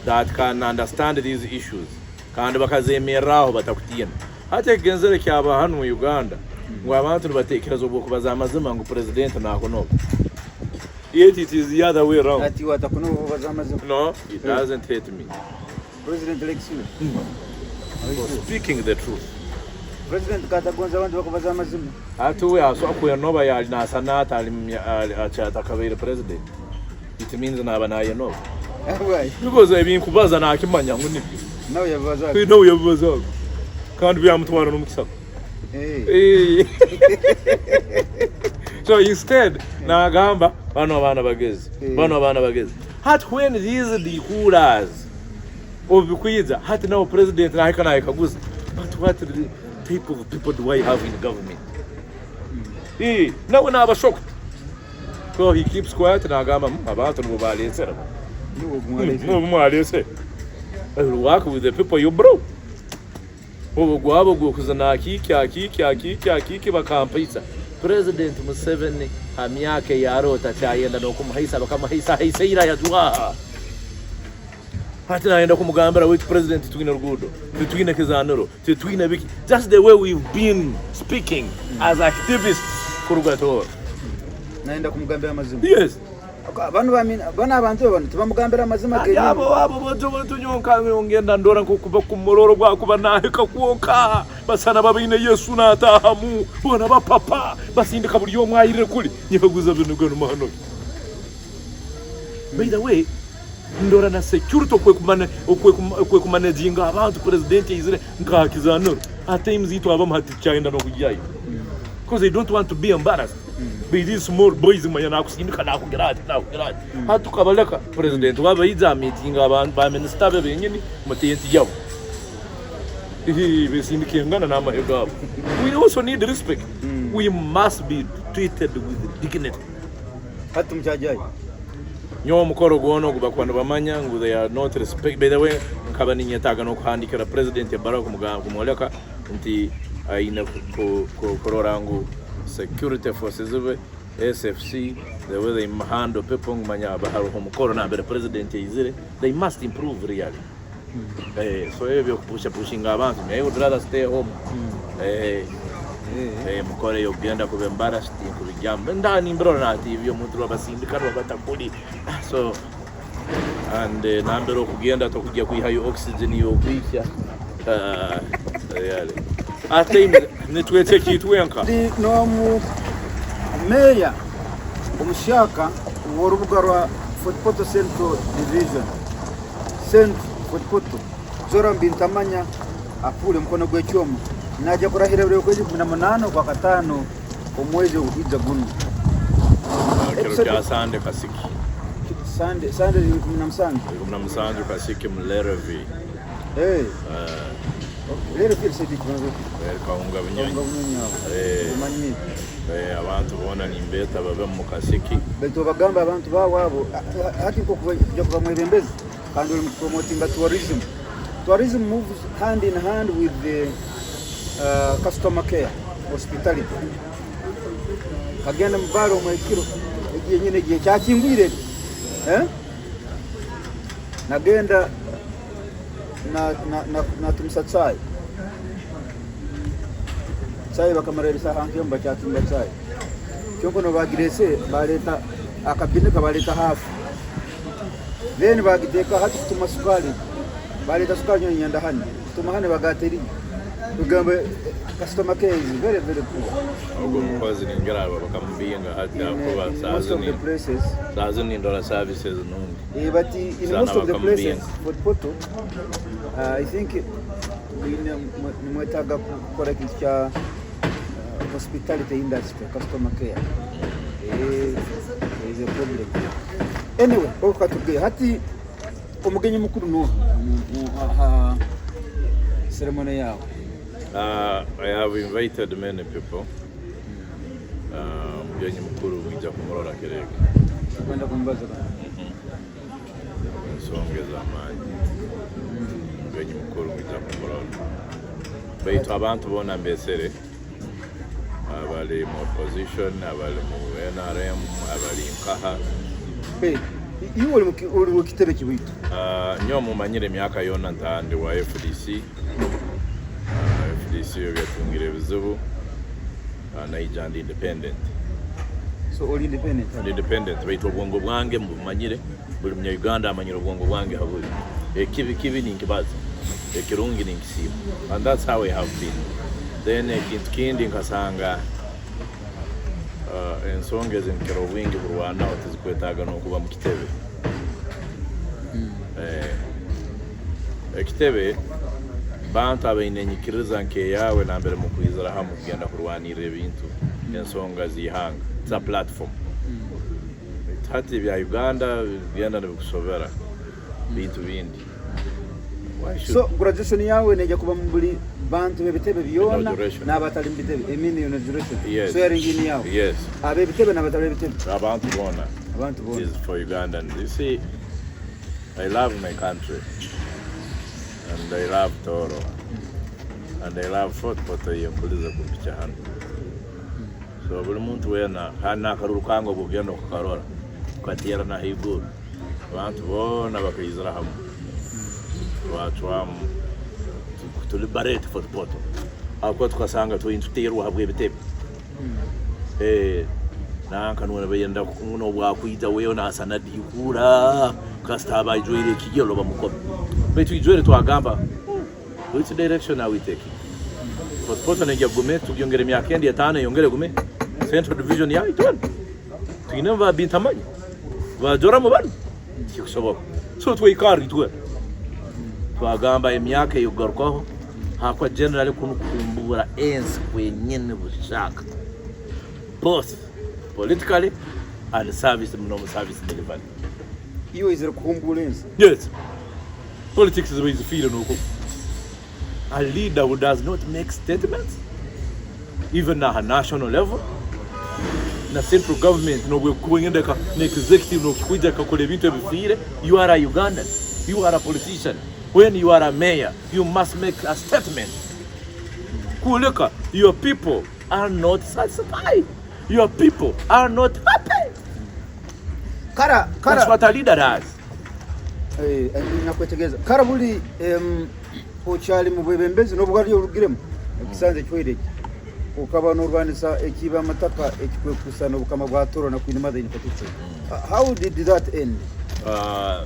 that can understand these issues kandi bakazemeraho batakutiyana hata genzere kyaba hano mu Uganda ngo abantu batekerezo bwo kubaza amazima ngo president nakono yet it is the other way around ati watakono baza amazima no it doesn't hate me president election speaking the truth president katagonza abantu bakubaza amazima atu we aso akuya noba ya na sanata achata kabere president it means na banaye no because ebin kubaza na akimanya nguni nawe yabaza kandi byamutwara n'umukisaka so instead nagamba bano abana bageze hat when these dikuras obikwiza hat now president na hikana ikaguza but what the people do I have in government now na abashocked so he keeps quiet nagamba abantu ngo baletsera no mwalese work with the people you bro gwabo gukuzana kiki bakampisa president Museveni amyake yarota cyayenda no kumuhisa bakamahisa ira yadwa hati naenda kumugambira with president twina rugudo twina kizanuro twina biki just the way we've been speaking as activists kurugato naenda kumugambira amazima yes abantu bana abantu tubamugambira amazima genye abo boto nyonka ngenda ndora kuba kumuroro gwa kuba naheka kuoka basana babine Yesu natahamu bona bapapa basindika buri yo mwayire kuri nyefaguza bintu gano mahano by the way ndora na security okwe kumanajinga abantu president izire nkakizanuro at times ito abamhati cyenda no kugiyayo because they don't want to be embarrassed by these small boys manyana kusindika nakugirati hatu kabaleka president waba yiza meeting abantu ba minister bebenyini mutenti yabo besindike ngana na mahego. We also need respect. We must be treated with dignity. Hatu mchajai nyo mukoro gono kubakwano bamanya ngo they are not respect. By the way nkaba ninyetaga no kuhandikira president Barack kumoleka nti ina kororangu security forces of SFC, the way they handle people manya baharo mukoro na bere president izire, they must improve really. So ebyo pushing abantu, I would rather stay home. Mukore yo genda ko embarrassed ko bijamba ndani mbro na TV yo mutro basindika batakuli. So and nambero kugenda to kujya kwihayo oxygen yo kwicha yale atime nitwete kitu yanka no mu meya umushaka worubuga rwa Footpoto Central Division Footpoto Zora Bintamanya apule mkono gw'ecyomo naje kurahira byo kwezi 18 kwa 5 omwezi uhija gunu kero sande kasiki sande 17 kasiki mlerevi lero kirse dikwanzo kaunga binyonyi manyi abantu bona nimbeta baba mu kasiki beto bagamba abantu bawabo hati ko kujya kuva mwebembezi kandi uri promoting tourism moves hand in hand with the customer care hospitality kagenda mbaro mwekiro igiye nyine igiye cyakingwire nagenda na tumsatsai sai bakamarerisa hanke mba cyatumba sai cyoko no bagirese baleta akabine kabaleta hafu then bagiteka hati kutumasukali baleta sukali nyanda hani tumahane bagateri Uganda customer care is very, very poor. Because in Uganda, bakambinga hati akuba $1,000 services nungi. But in most of the places, for Poto, I think nimwetaga kukora kicha hospitality industry, customer care. There is a problem. Anyway, okatuge hati omugenyi mukuru no ceremony yao. I have invited many people. Mugenyi mukuru mwija kumurora kireke. Kwenda kumbaza bana. Nsongeza amaji. Mugenyi mukuru mwija kumurora. Baitu abantu bona mbesere. Abali mu opposition, abali mu NRM, abali nkaha. Iyo uri mu kitebe kibitu. Nyo mumanyire myaka yona ntande wa FDC. FDC yogatungire bizubu. Naijandi independent. So all independent? Independent. Baitu obwongo bwange mumanyire. Buli munya Uganda amanyire obwongo bwange habuli. Kibi ni nkibaza. Kirungi ni nkisimu. And that's how we have been. Then kindi nkasanga ensonga zinkero bwingi burwana otizikwetaga nokuba mu kitebe. Ekitebe bantu abayinenyikiriza nke yawe nambere mu kwizera hamu kugenda kurwanira ebintu ensonga zihanga. It's a platform. Hati bya Uganda bigenda nibikusobera bintu bindi. So graduation yawe neja kuba mbuli bantu bebitebe byona nabatali mbitebe emini inauguration. Yes. Swearing in yawe. Yes. Abebitebe nabatali bebitebe. Abantu bona. Abantu bona. This is for Ugandans. You see, I love my country. And I love Toro. And I love Fort Poto yekuliza kupicha hano. So buli muntu wena hana karuru kango bugendo kukarora. Kwatira na higuru. Abantu bona bakizira hamu. Watwamu to liberate Fort Poto. Ako tukasanga to intuterwa habwe bitebe. Nanka nuna bayenda kuno bwakwita weyo na sanadi yukura kastaba ijwere kigelo bamukobe. Betu ijwere twagamba which direction are we taking? Fort Poto nengia gume tugyongere myaka endi 5 yongere gume Central Division ya itwana. Tuinamba Bintamanya. Bajora mu bana. Kikusoboka. So twikari tuwe. Twagamba emyaka yugarukaho hakwa general kunukumbura ensi kwenyene bushaka. Both politically and service delivery. You is a kumbulens. Yes. Politics is the way to feel no. A leader who does not make statements, even at a national level, na central government, no, we're going in the executive, no, you are a Ugandan, you are a politician. When you are a mayor, you must make a statement. Kuleka, your people are not satisfied. Your people are not happy. That's what a leader does. Kara buli ochali mu bwebembezi n'obugari olugiremu ekisanze kywereke ukaba n'urwanisa ekiba amataka ekikwekusana obukama bwa Toro na Queen Mother in particular. How did that end?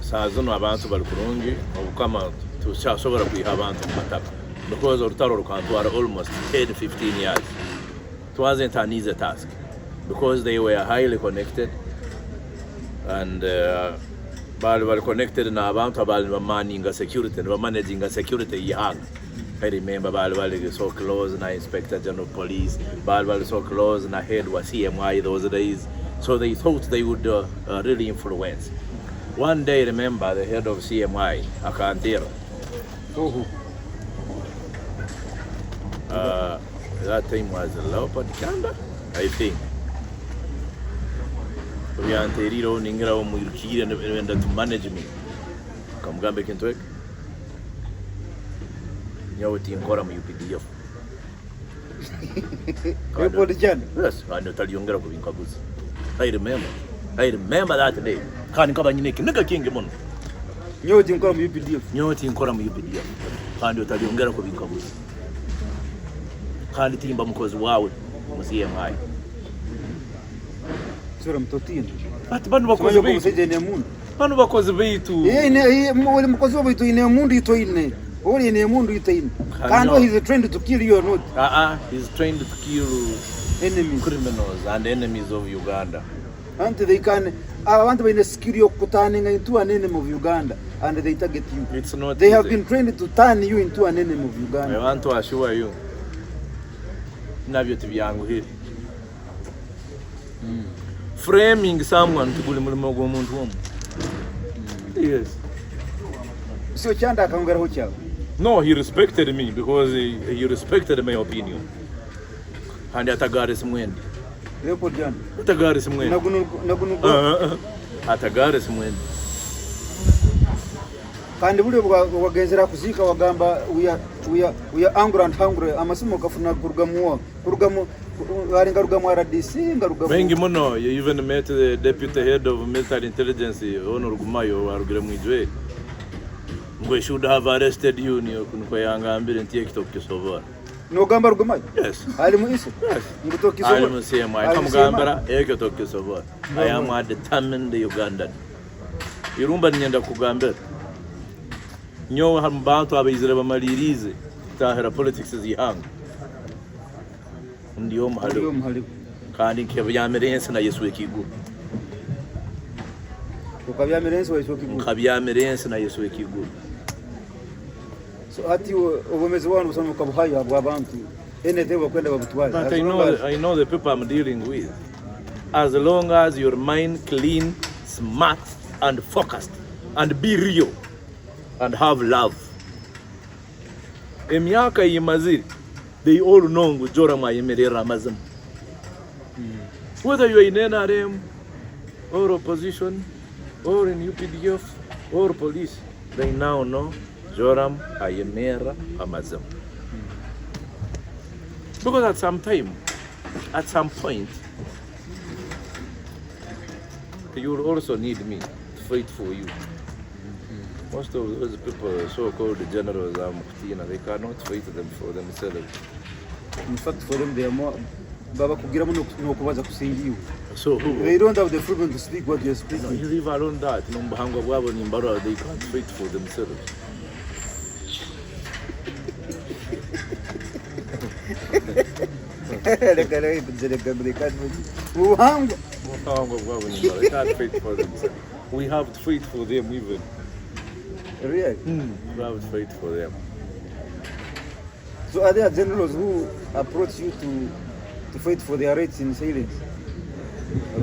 Sazono abantu bali kurungi obukama tushobora kwiha abantu mataka because orutaro rukantwara almost 10-15 years. It wasn't an easy task because they were highly connected and bali connected na abantu bali managing security and managing security yihanga. I remember bali so close na Inspector General Police, bali so close na head was CMI those days, so they thought they would really influence. One day, remember the head of CMI, Akantira. That time was Leopard Kanda, I think. We are Teriro Ningra Murki and to manage me. Come back into it. You're team Koram UPDF. Yes, I know tell younger of Kabuz. I remember that day. Can't cover Nigga King Mon. Nyo team Koram UPDF. Nyo team Koram UPDF. Can't you tell younger of Kabuz? Can't team because wow, CMI. But Banu bakoze bitu. Banu bakoze bitu. Mukozi wabitu ine mundi ito ine. Only in a moon retain. Can't know he's trained to kill you or not. He's trained to kill enemies, criminals and enemies of Uganda. And they can. I want to be in a skill of turning into an enemy of Uganda, and they target you. It's not. They have been trained to turn you into an enemy of Uganda. I want to assure you. Navyo tibiyangu hili. Framing someone to guli mulimo gomuntu womu. Yes. So Chanda akangara hocha. No, he respected me because he respected my opinion. And atagare simwendi. Leopold John. Atagare simwendi. Nagunu. Atagare simwendi. Kandi buli wagenzera kuzika wagamba we are angry and hungry amasimo kafuna kurugamu waringa rugamu RDC ngarugamu. Bengi muno, you even met the deputy head of military intelligence Honor Gumayo warugire mwijwe. We should have arrested you niyo kunko yangambire ntiye kitokisovora. No gamba Rugumayo? Yes. Ali muiso? Yes. Ngutokisovora. Ali musema akamugambara ekitokisovora. I am a determined Ugandan. Irumba nyenda kugambira. Nyo hambantu abizire bamalirize tahera politics zihanga. Ndiyo mahali. Kandi nkebyamerense na Yesu ekigu. Ukabyamerense wa Yesu ekigu. Ukabyamerense na Yesu ekigu. So ati obomezi wanu busana ukabuhaya bw'abantu enete bakwenda babutwale. But I know the people I'm dealing with. As long as your mind clean, smart and focused and be real and have love. Emyaka yimaziri, they all know ngujora mwayemerera Ramazan. Whether you are in NRM or opposition or in UPDF or police, they now know Joram Ayemera Amazon. Because at some point, you will also need me to fight for you. Most of those people, so-called generals, they cannot fight them for themselves. In fact, for them, they are more. Baba kugira muno kubaza kusingiwe. So they don't have the freedom to speak what you're speaking. No, you leave alone that. Numbahango bwabo nimbaro, they can't fight for themselves. They can't fight for themselves. We have to fight for them even. Really? We have to fight for them. So are there generals who approach you to fight for their rights in silence? I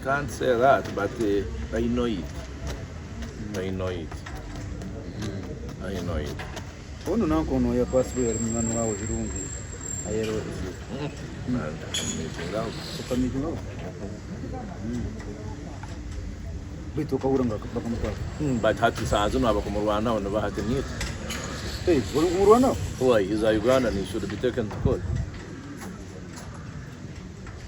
can't say that, but I know it. I know it. I know it. Ono nanko no ya paswe ya mwana wao zirungi ayero meeting bito kawuranga bakamutwa but hatu saazo no abakumurwana ono bahati niyet umurwana why is a Ugandan he should be taken to court.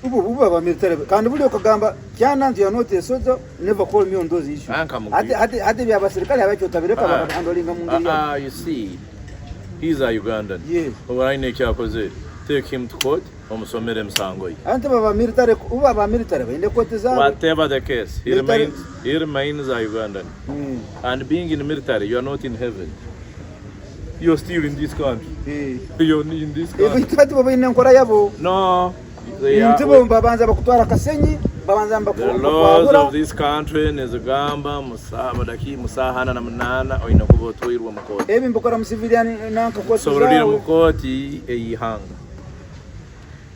Ubu aba military kandi buli okagamba cyana you are not a soldier, never call me on those issues. Hati bya basirikali abacyotabireka bakahandolinga mu ngiri. You see, he's a Ugandan. Yes. Obarine cyakoze take him to court omusomere msangoyi. Ante baba military bende kote za. Whatever the case, he remains a Ugandan. And being in the military, you are not in heaven. You're still in this country. You're in this country. Ibitatu baba inenkora yabo. No. The laws of this country is Gamba, Musabadaki, Musahana, Namana, or in a Kubotoir Mukoti. Even Bokaram civilian Nanka so Mukoti, a hang.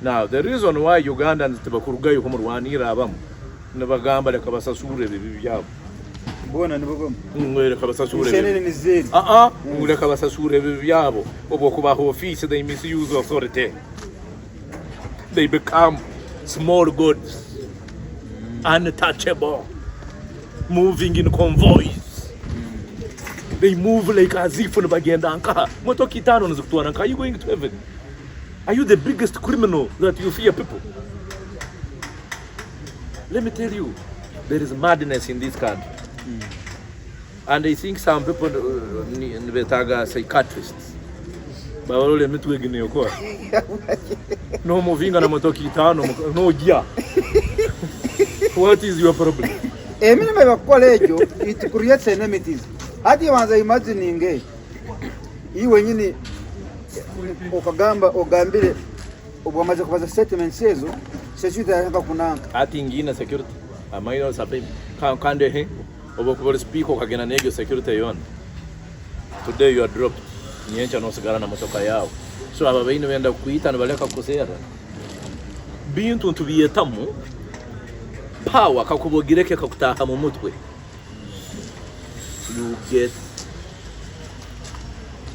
Now, the reason why Ugandans Tabakuruga Humurwani Rabam, never Gamba, the Kabasasure, the Bona Nubum, the Kabasasure, the Kabasasure, Viabo, Obokubaho feast, they misuse authority. They become small gods, untouchable, moving in convoys. They move like as if on the bagenda. Are you going to heaven? Are you the biggest criminal that you fear people? Let me tell you, there is madness in this country. And I think some people in Betaga psychiatrists. No moving on a motokitano, no gear. What is your problem? It creates enmities. Ati wanza imagining iwe nyini okagamba ogambire obwamaze kubaza statements ezo security yaka kunanka ati ingine security amaino sabe kande he obokubole speak okagena negyo security yon today you are dropped nyencha no sigara na motoka yao so aba baino benda kuita no baleka kusera bintu ntubiyetamu power kakubogireke kakutaha mu mutwe you get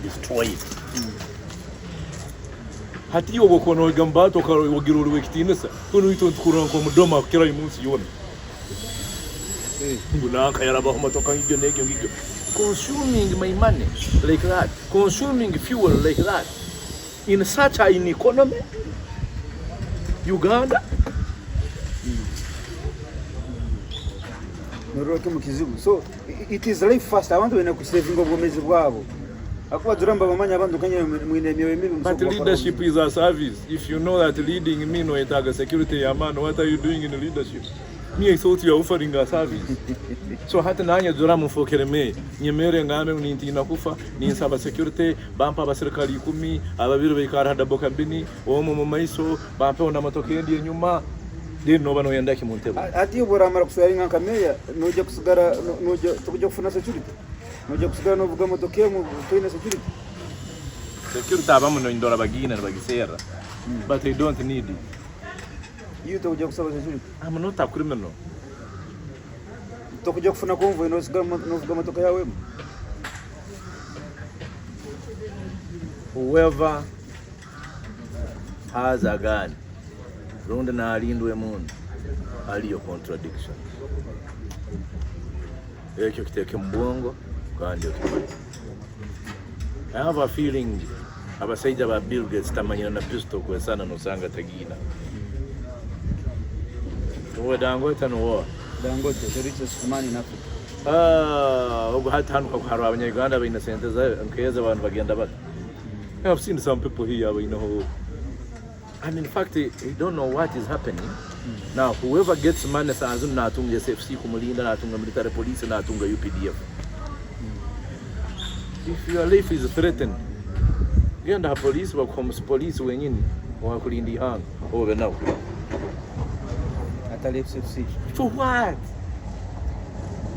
destroyed. Hati yogo kono gambato karo wogiruru wekitinesa kono ito ntukuran ko mudoma kira imunsi yona nguna yaraba homa toka ngyo negyo ngyo consuming my money like that, consuming fuel like that in such an economy Uganda noroke mukizibu. So it is life fast. I want to kusaving obwomezi bwabo akuba duramba bamanya abantu kanye mwine myewe mibi. But leadership is a service. If you know that leading me no itaga security ya man, what are you doing in leadership? Me I thought you are offering a service. So hata nanya durama mfokere me nyemere ngame ninti nakufa ni nsaba security bampa ba serikali 10 ababiro bekara hada bokambini omo mu maiso bampa ona matokendi nyuma de no bano yenda kimuntebo. Ati ubora mara kuswaringa kameya noje kusigara noje tukuje kufuna security. Noje kusigara no vuga motokeye mu toina security. Security abamu no indora bagina bagisera. But they don't need it. You tukuje kusaba security. I'm not a criminal. Tukuje kufuna convoy no sigara no vuga motoka yawe. Whoever has a gun ronda na alindwe mundu aliyo contradiction ekyo kiteke mbongo kandi okimanya. I have a feeling abasaija ba Bill Gates tamanyina na pistol kwesana nosanga tagina uwe Dangote no wo Dangote the richest man in Africa. Ogo hata hanu kwa Abanyarwanda baina sente za nkeza abantu bagenda bata. I have seen some people here, you know, and in fact, you don't know what is happening. Now, whoever gets money, saazun na atunga SFC kumulinda, na atunga military police, na atunga UPDF. If your life is threatened, you and the police will come. Police when in or kulindi hang over now. At SFC. For what?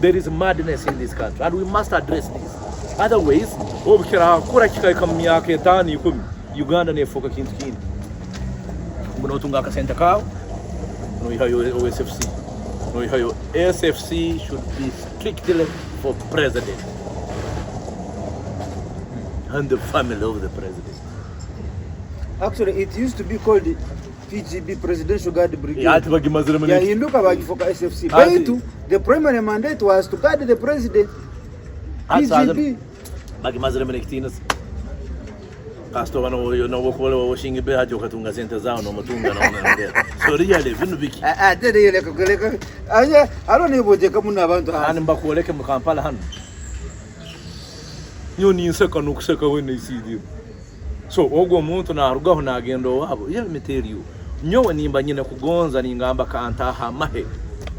There is madness in this country, and we must address this. Otherwise, obikira kura kika kama miaka 5 10 Uganda ne foka kintu kindi. Muna utunga ka center kao. No ihayo OSFC. No ihayo SFC should be strictly for president and the family of the president. Actually, it used to be called the PGB Presidential Guard Brigade. Yeah, you look about for SFC. But the primary mandate was to guard the president. PGB. Bagi mazere menektinas. Kasto wano yo no wokole wo shingi be hajo katunga sente zao no matunga na ona. So really vinu biki. Dede yele kokoleka. Anya arone boje kamuna abantu ha. Ani mbakuoleke mu Kampala hano. Nyo ni nseka no kuseka wene isidi. So ogwo muntu na arugaho na agendo wabo. Let me tell you. Nyo nimba nyine kugonza ningamba kanta ha mahe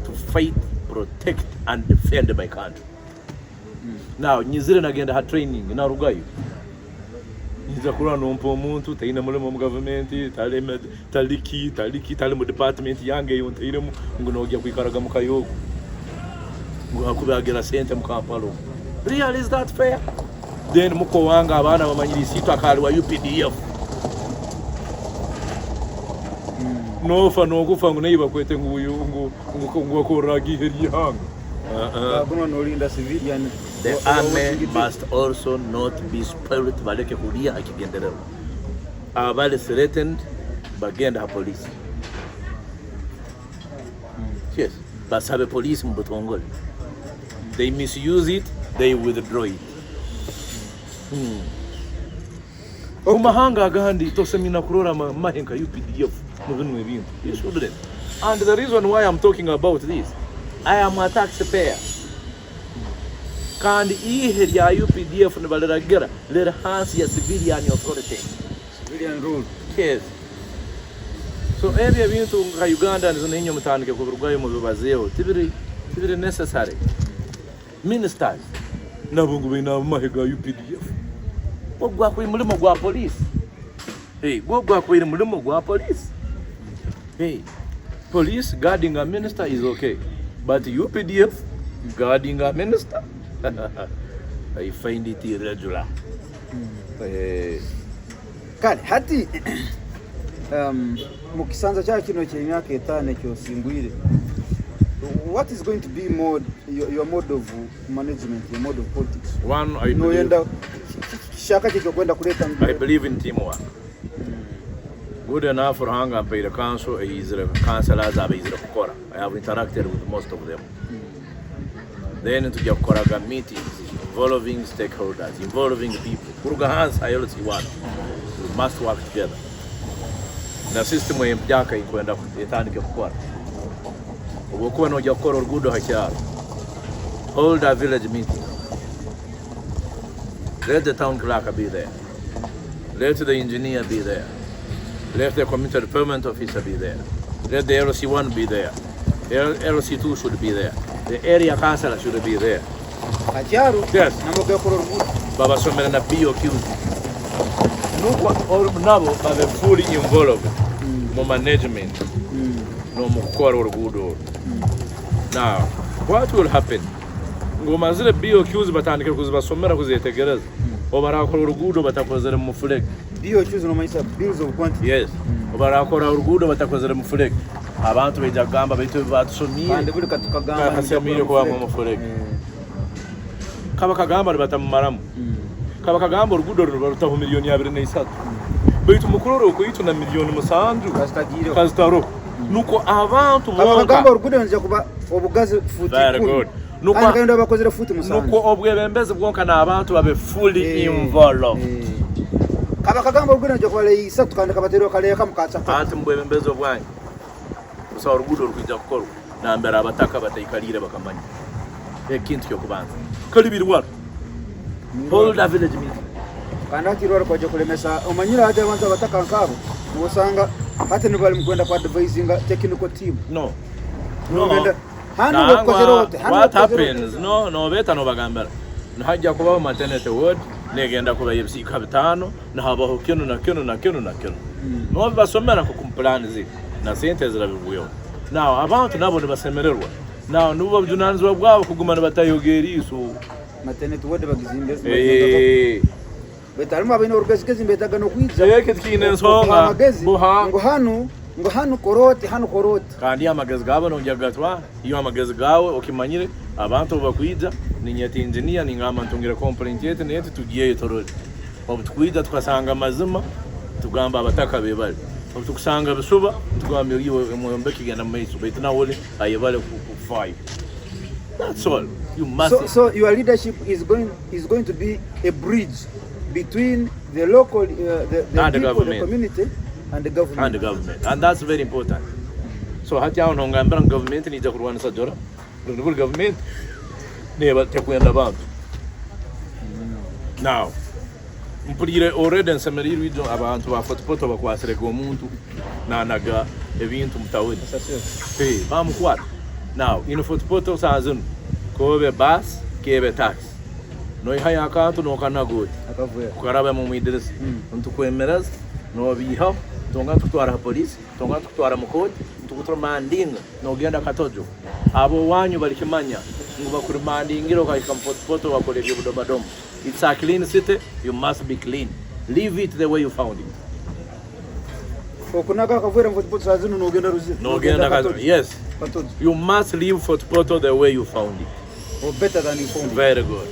to fight, protect and defend my country. Now nyizire nagenda ha training na rugayo. Niza kura no mpo muntu taina mulemo mu government taliki mu department yange yonte iremu ngono ogya kwikaraga mu kayogo. Ngo akubagera sente mu Kampala. Really, is that fair? Then muko wanga abana bamanyirisitu akali wa UPDF. No fa no kufa ngo nayiba kwete nguyu ngo koragi heri hanga. The army must also not be spoiled baleke kulia akigenderera. Abali threatened bagenda ha police. Yes, basabe police mbutongole. They misuse it, they withdraw it. Umahanga gandi to semina kurora mahenka UPDF mubintu ebintu. You shouldn't. And the reason why I'm talking about this, I am a taxpayer. Kandi ihe ya UPDF ne baleragira let hands ya civilian authority. Civilian rule. Yes. So area bintu nga Uganda nizo nyo mutandike ko burwayo mu bibazeo. Tibiri necessary. Ministers nabungu bina mahega UPDF ogwa ku mulimo gwa police gwa ku mulimo gwa police police guarding a minister is okay, but UPDF guarding a minister I find it irregular. Kale hati mukisanza cha kino ky'emyaka 5 kyosingwire, what is going to be your mode of management, your mode of politics? One, I believe in teamwork. Good enough for hang and pay the council is the councillors are based on I have interacted with most of them. Then to get Koraga meetings involving stakeholders, involving people. Kurugahans I always want. We must work together. The system we mjaka ikwenda etandike kukora. Obukuwa no jakora orugudo hakyaro. Hold a village meeting. Let the town clerk be there. Let the engineer be there. Let the community development officer be there. Let the LC1 be there. LC2 should be there. The area councillor should be there. Yes. Baba somera na BOQ. Nabo babe fully involved no management. No mukora orugudo. Now, what will happen? Ngoma zile BOQs batandike kuzibasomera kuzetegereza. Obarakora orugudo batakozera mu flag. BOQs no maisa bills of quantity. Yes. Obarakora orugudo batakozera mu flag. Abantu bejagamba baitu batusomire. Kandi buli katukagamba kasemire kwa mu flag. Kaba kagamba batamumaramu. Kaba kagamba orugudo rutaho miliyoni 23. Baitu mukuroro ko itu na miliyoni 7 kazitaro. Nuko abantu kaba kagamba orugudo nje kuba obugazi futi. Very good. Nuko obwebembezi bwonka n'abantu babe fully involved. Kaba kagamba orugudo nje kuba leisa tukandika batero kaleka mukatsa. Ati mbwebembezi obwanyi. Usa orugudo rukija kukorwa nambera abataka batayikalire bakamanya. Ekintu kyo kubanza. Kalibiri waro. Hold a village meeting. Kandi akirwara kwaje kulemesa omanyira ate abantu abataka nkabo ubusanga hati nibali mkwenda kwa advising technical team. No. What happens? No beta no bagambara. Nahajja kubaho maternity ward negenda kuba yebisi kabitano na habaho kino na kino. No basomera ku plan zi na sente zirabivuyo. Now abantu nabo basemererwa. Now nubo byunanzwa bwabo kugumana batayogeriso. Maternity ward bagizimbe. Betarimo abino urugezigezi mbetaga no kwiza. Kine nsonga. Ngo hano koroti kandi amagezi gabo nonjagatwa iyo amagezi gawe okimanyire abantu bakwiza ninyati engineer ningama ntungira complaint yete nete tugiye toroli obutukwiza tukasanga mazima tugamba abataka bebali obutukusanga bisuba tugamba iyo mwombe kigenda maiso betuna wole ayebale ku 5. That's all. You must so your leadership is going to be a bridge between the local the people, the community and the government. And that's very important. So hati yao ngambara government ni jakurwana sajora. The government never tekwenda bantu. Now, mpulire already nsemeriri wido abantu bafotopoto bakwasireka omuntu nanaga ebintu mutawedi. Bamukwata. Now, in fotopoto sanzun kobe bus kebe taxi. No ihaya akantu no kanagoti. Kukaraba mu mwidress. Ntukwemereza no biha. Tonga tutwara police, tonga tutwara mukoti, tukutro mandinga no genda katojo. Abo wanyu balikimanya nguba kuri mandingiro ka ikampoto bakolege budomadomo. It's a clean city, you must be clean. Leave it the way you found it. Okunaka kavura mfotopoto sazino no genda ruzi. No genda katojo. Yes. Katojo. You must leave fotopoto the way you found it. Or better than you found it. Very good.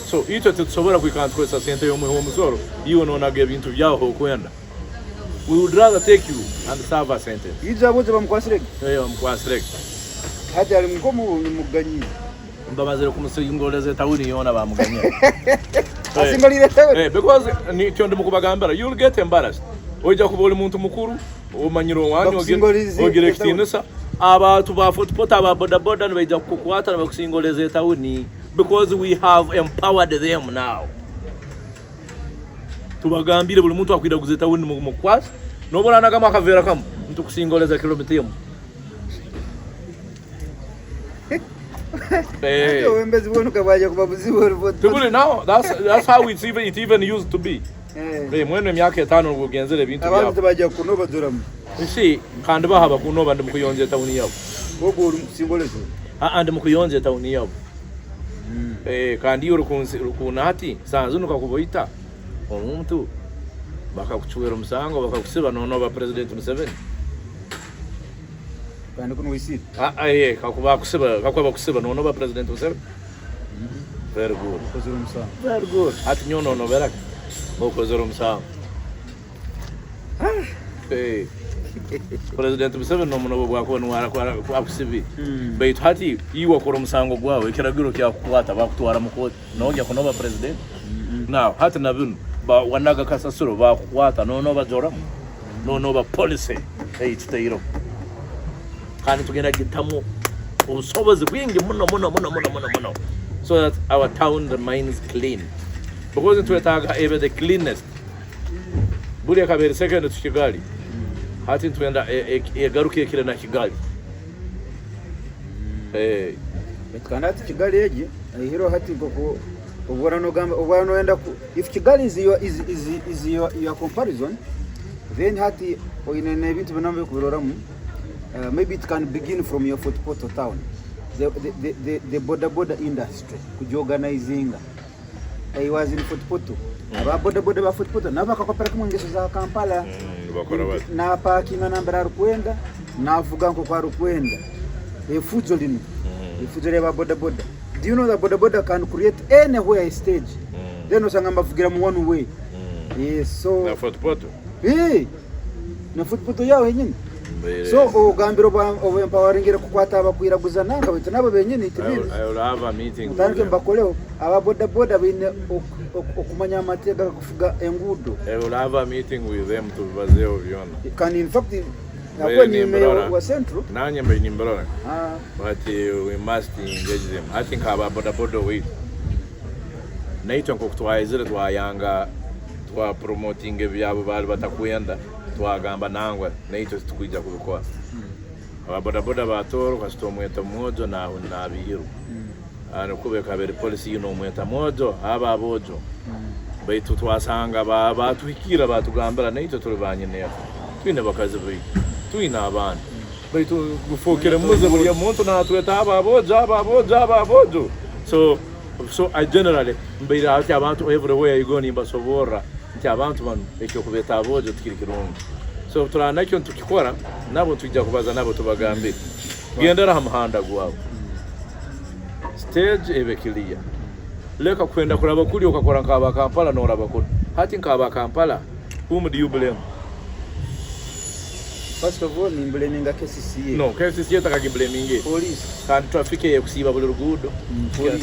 So ito tutsobora kuikankwesa sente yo mu musoro. Iyo no nage bintu byaho kwenda. We would rather take you and serve a sentence. Ijaboze bamkwasirege. Bamkwasirege. Hati ali mkomo ni muganyi. Mbabazere kumusingoleze tawuni yona bamuganya. Asingolire tawuni. Because ni kyondo mukubagambara you'll get embarrassed. Oja kubole muntu mukuru omanyiro wanyu ogire extinesa abantu bafotopota aba boda nbeja kukwata bakusingoleze tawuni because we have empowered them now. Tubagambire buli muntu akwida kuzeta wuni mu kwasi nobona naga makavera kam ntukusingoleza kilometero Wembezi wonu kabaje kubabuziwe. Now that's how it even used to be. Mwene myaka 5 kugenzera ibintu byabo. Abantu baje kunoba doramu. Isi kandi bahaba kunoba ndi mukuyonze tawuni yabo. Gogo simbolezo. Ndi mukuyonze tawuni yabo. Kandi urukuna hati sanzunuka kuboita omuntu bakakuchwera musango bakakusiba nono president Museveni. Kandi kuno wisiri. Kakuba kusiba nono president Museveni. Very good. Kozero musango. Very good. Hati nyono no beraka. Kozero musango. President Museveni no muno bwako nwara kwa akusibi. Baitu hati iwa koro musango gwawe ikiragiro kya kwata bakutwara mukoti nojya kunoba president. Now hati nabinu ba wanaga kasasuro ba kwata no bajora no policy eitayiro kandi tugenda gitamo ubusobozi bwingi muno so that our town remains clean because into etaga ebe the cleanest buri akabere second to Kigali hati twenda egarukiye kile na Kigali Betkana Kigali eje hiro hati koko Obwana enda if Kigali is your comparison, then hati oinene bintu binambe kubiroramu. Maybe it can begin from your footport town. The border industry kujiorganizing. I was in footport. Aba border ba footport naba kakopera kumungeso za Kampala. Na parking nambera rukwenda na avuga nko kwa rukwenda. Efuzo lino. Efuzo leba border. Do you know that border can create anywhere stage? Then usangamba fugira mu one way. Yes, so na footport. Na footport yawe nyine. So ogambiro ba empowering kukwata abakwiraguza nanga bitu nabo benyine itibiri. I will have a meeting. Tanke mbakoleo aba border bine okumanya amateka kufuga engudo. I will have a meeting with them to bazeo vyona. Can in fact Nakwe ni mayor wa Central. Nanye mbe ni Mbrona. But we must engage them. I think aba boda with. Naito nkokutwaizira twayanga twa promoting ebyabo bali batakuyenda twagamba nangwa naito tukuija kubikora. Aba boda batoro kwasitomweta mojo na bihiru. Kube kabere policy yuno mweta mojo aba abojo. Baitu twasanga batwikira batugambira naito turibanye neza. Twine bakaze biki. Twina abantu baitu gufokera muze buri muntu na tweta ababojo so I generally mbira ati abantu everywhere you go nimba sobora ati abantu bano ekyo kubeta abojo tukirikirungu so turana cyo tukikora nabo tujja kubaza nabo tubagambe gendera hamhanda gwawo stage ebekilia leka kwenda kuraba kuli ukakora nkaba Kampala no rabakuru hati nkaba Kampala whom do you blame? First of all, ni blaming KCCA. No, KCCA taka blaming police. Kandi traffic ye kusiba buli rugudo.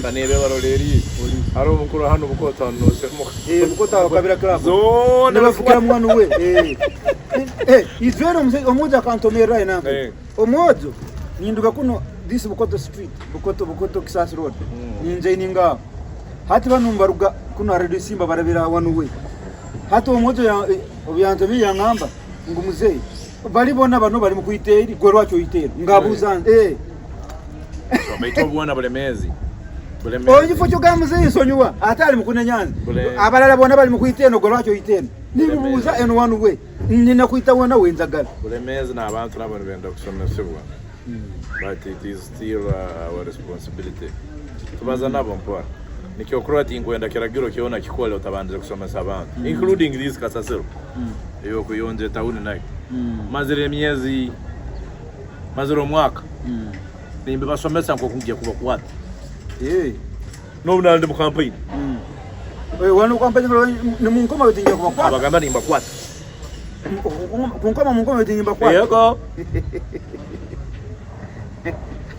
Kanebe baroleri. Police. Aro mukuru hano bukota no semo. Bukota ukabira club. Zo na bafukia mwana we. Izwero omoja kantomera ina. Omojo ninduka kuno this Bukoto street, Bukoto Kisasi road. Ninje ininga. Hati banumba ruga kuno radio simba barabira one way. Hati omojo ya obyanze biyangamba ngumuzei. Bali bona bano bali mukuyiteri gwe lwacho yitero ngabuza so baitobona bulemezi oyifo cyo gamuze isonyuwa atali mukune nyanza abalala bona bali mukuyiteno gwe lwacho yitero nibuza en one way nina kuyita wona wenzagala bulemezi na abantu nabo benda kusomesebwa but it is still our responsibility tubaza nabo mpora nikyo kurati ngwenda kiragiro kiona kikole utabanje kusomesa abantu including this kasasero iyo kuyonje tauni nayo mazire miezi maziro mwaka nimbe basomesa nko kungiye kuba kwata no nalinde mu campaign wanu campaign ni munkoma bitinje kuba kwata abagamba nimba kwata kunkoma munkoma bitinje kuba kwata yego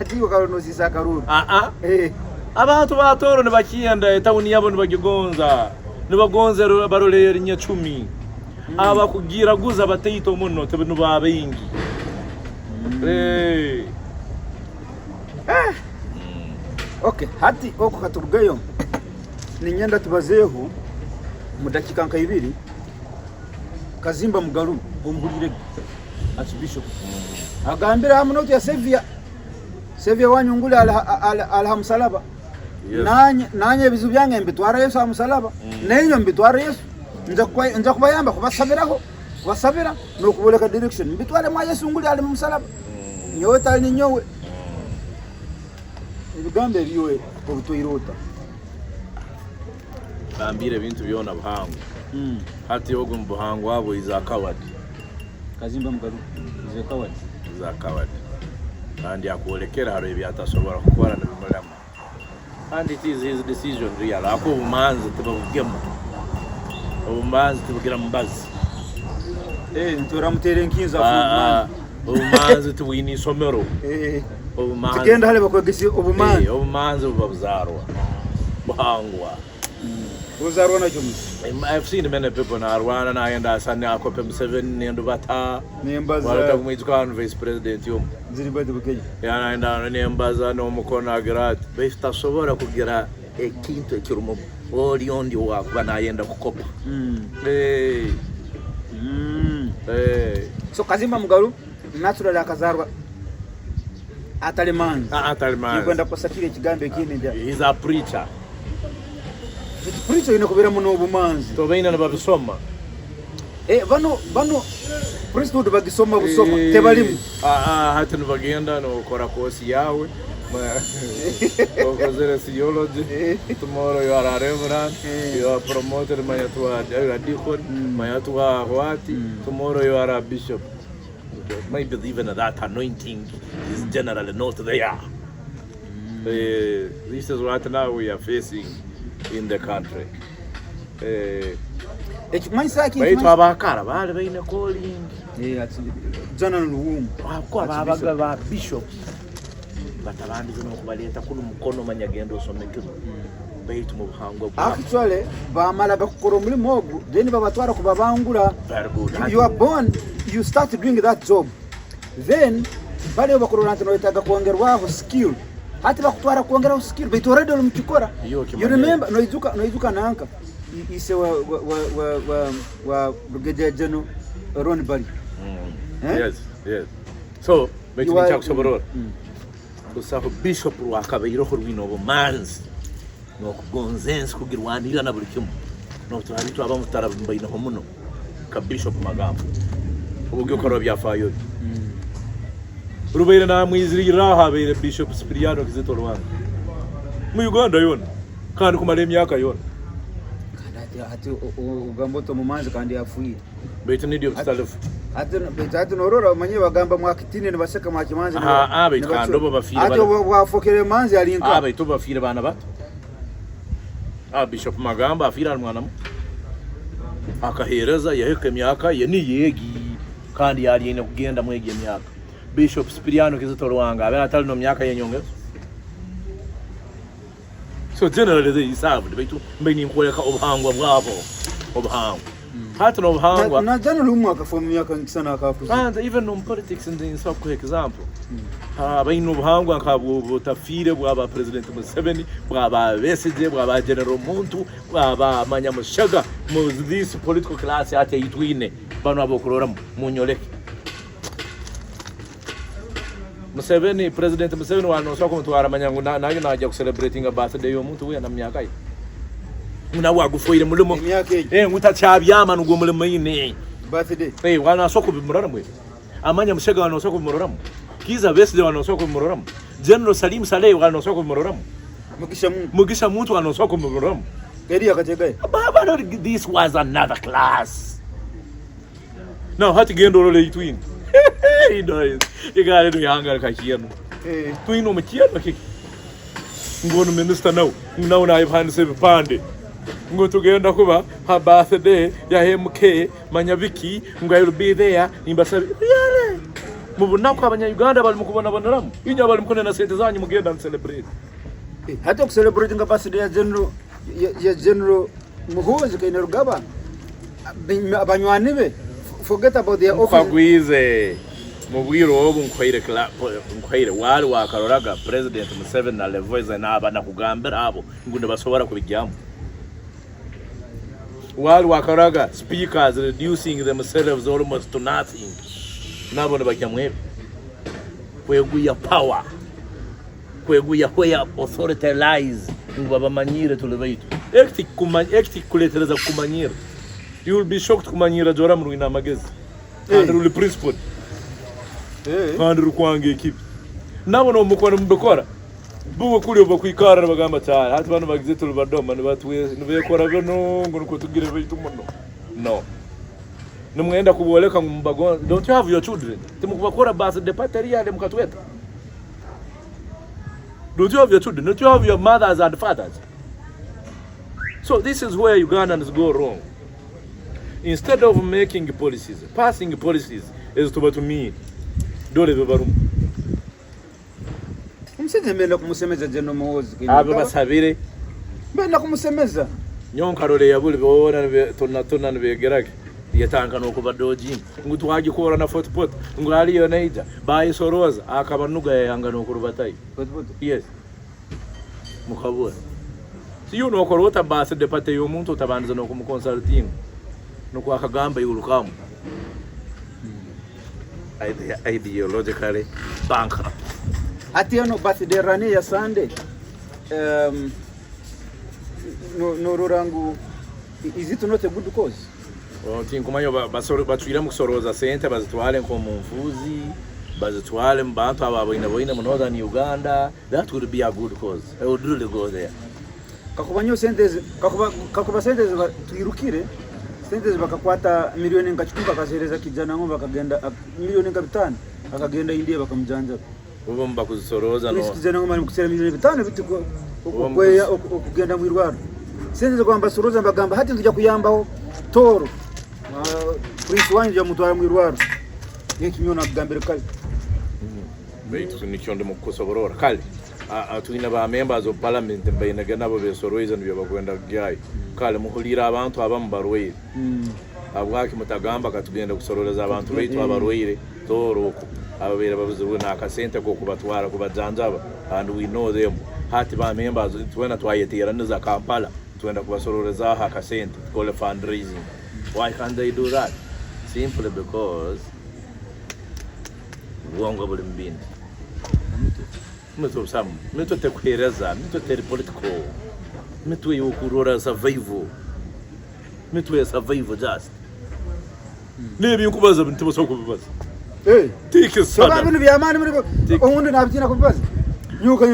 atigo karono sisaka ruru abantu batoro ne bakiyenda tauni yabo nibagigonza nibagonzero barolere nya 10 aba kugira guza batayito muno tebinu babengi okay hati oko katurugayo ninyenda tubazeho mu dakika nka 2 Kazimba Mugaru bombulire archbishop agambira hamuno ya Sevia Sevye wanyu ngule ala msalaba. Nanye bizu byange mbitwara Yesu ha msalaba. Nenyo mbitwara Yesu. Nza kubayamba kubasabiraho. Kubasabira no kubuleka direction. Mbitware mwa Yesu ngule ala msalaba. Nyowe tali nyowe. Ibigambe biwe obutuyirota. Bambire bintu byona buhangu. Hati yogo mbuhangu wabo izakawadi. Kazimba mugaru izakawadi. Izakawadi. And yakuolekera haro ebyatasobora kukora n'umulama. And it is his decision real. Ako umanzi tibavugema. Umanzi tibugira mbazi. Ntura mutere nkinza fumanzi. Umanzi tiwini somero. Umanzi. Tikenda hale bakwegisi ubumanzi. Ubumanzi bubazarwa. Buhangwa. I've seen many people in Rwanda and I send a copy of 7 and Bata. Members of Vice President. And I members are no Mokona Grat. Based on Sovora could get a king to a churmo. All the only work when I end up copper. Hey. So Kazimba Mugaru, natural Akazarwa. Ataliman. Ataliman. He's a preacher. Preacher inakubira muno obumanzi. Tobaina nababisoma. Bano priesthood bagisoma busoma tebalimu. Hati nubagenda no kora kosi yawe. Okozere theology. Tomorrow you are a reverend. You are promoted mayatwa deacon, mayatwa wati. Tomorrow you are a bishop. Maybe even that anointing is generally not there. This is what now we are facing in the country. Baitu abakara bali baine calling. General womb. Abaga ba bishop. Batabandi zino kubaleta kulu mukono manyagendo somekizo. Baitu mu buhangwa. Actually bamala bakukora omulimo ogwo then babatwara kubabangula. Very good. You are born, you start doing that job. Then bale bakorora ntino itaga kuongerwaho skill. Hati bakutwara kuongera skill baitu already mchikora. You remember noizuka nanka ise wa Brigadier General Ron Bali. Yes. So baitu nchakusoborora. Kusaho bishop wakabairo horwino obumanzi no kugonzensi kugirwanira na buli kimu. No twari twabamutara mbayina homuno ka bishop magambo. Ubugyo koro byafayo. Rubeira na mwizirira habere Bishop Spiriano Kizito Rwanda. Mu Uganda yona. Kandi kumara emyaka yona. Ati ugamboto mumanzi kandi yafuye. Baitu need of self. Ati norora manye bagamba mwakitine nibaseka mwakimanzi. Baitu kandi bo bafira. Ati wafokere manzi alinka. Baitu bafira bana bato. Bishop Magamba afira mwana mu. Akahereza yaheka emyaka ye ni yegi kandi yali ine kugenda mwege emyaka. Bishop Spiriano Kizito Rwanga abe atali no myaka yenyongezo. So generally they served baitu mbeni nkoleka obuhangwa bwabo obuhangwa. Hata no obuhangwa na general umwaka for myaka nkisana akafuza. And even on politics in so for example. Baino obuhangwa nkabo butafire bwaba President Museveni bwaba Besigye bwaba General Muntu bwaba Manyamushaga mu this political class ate itwine bano abokurora munyoleke. Museveni, President Museveni wano soko mutwara manyangu nayo najja ku celebrating a birthday y'omuntu we na myaka ye. Muna wagufoire mulimo. Ngutachabyama nugo mulimo yine. Birthday. Wana soko bimuraramu. Amanya Mushaga wano soko bimuraramu. Kiza Besigye wano soko bimuraramu. General Salim Saleh wano soko bimuraramu. Mugisha muntu wano soko bimuraramu. Eri akategaye. Baba this was another class. Now hati gendo role itwin. He knows. You got to do younger Kakian. Twin no Makia. Go to Minister now. Now I've had 7 pound. Go to Gendakuba, her birthday, Yahemke, Manyaviki, will be there in Basa. Really? Mubunaka when Uganda, but Mukubana, you know what I'm going to say to Zan and celebrate. I took celebrating a birthday general Muhu is a general Gaba. Banyuanive. Forget about their office. Mubwiro obu nkwaire wali wakaroraga President Museveni na levoiza naba na kugambira abo ngundo basobora kubijyamu. Wali wakaroraga speakers reducing themselves almost to nothing. Nabo nabajyamwe. Kweguya power. kweguya where authority lies ngo babamanyire tule baitu ekti kuletereza kumanyira. You will be shocked kumanyira jora mu ina magezi and rule principle and rukwange ekipi nabo no mukwana mbekora buwe kuli obakwikara bagamba cyane hati bano bagize tule badoma ne batwe nibekora bino ngo nuko tugire baitu muno no numwenda kuboleka ngumbago. Don't you have your children timukubakora basi de pateria de mukatweta. Don't you have your children? Don't you have your mothers and fathers? So this is where Ugandans go wrong. Instead of making policies, passing policies is to me. Dole bebarum. Umsije menda kumusemeza jeno mozi. Aba basabire. Menda kumusemeza. Nyonka role yabule bona tonna begerake. Yatanga no kubadoji. Ngutwaje kora na photopot. Ngari yo naija. Bayi soroza akabanuga yanga no kurubatai. Photopot. Yes. Mukabura. Si you no korota base de pate yo muntu tabanza no kumuconsulting. No kwa kagamba yulukamu. Ideologically bankrupt. Ati no birthday rani ya Sunday. No rorangu, is it not a good cause? Tinkumanyo batwira mukusoroza sente bazitwale nko mumfuzi bazitwale mbantu ababoina mu northern Uganda. That would be a good cause. I would really go there. Kakubanyo sente kakuba sente tuyirukire sente bakakwata milioni ngachukumba kasereza kijana ngo bakagenda milioni ngabitano akagenda India bakamjanja ubo mba kuzisoroza no kijana ngo mali kusera milioni 5 bitiko okugenda mu irwaro sente kwamba soroza bagamba hati nzija kuyambaho toro prince wanje mutwara mu irwaro yekinyona kugambira kali beitu nikyondo mukusoborora kali tulina ba members of parliament bayinaga nabo besoroiza nibyo bakwenda gyayi kale muhulira abantu abamu barwire abwaki mutagamba katugenda kusoroleza abantu baitu abarwire toroko ababera babuzibu nakasente ko kubatwara kubajanjaba and we know them hati ba members twena twayetera niza Kampala twenda kubasoroleza hakasente call fundraising. Why can't they do that? Simply because uongo buli mbindi mito sam mito tekwireza mito teri political mito yokurora survival mito ya survival just nebi nkubaza bintu bosoko bibaza tike sada so bintu byamani muri ohundi nabitina kubibaza nyuka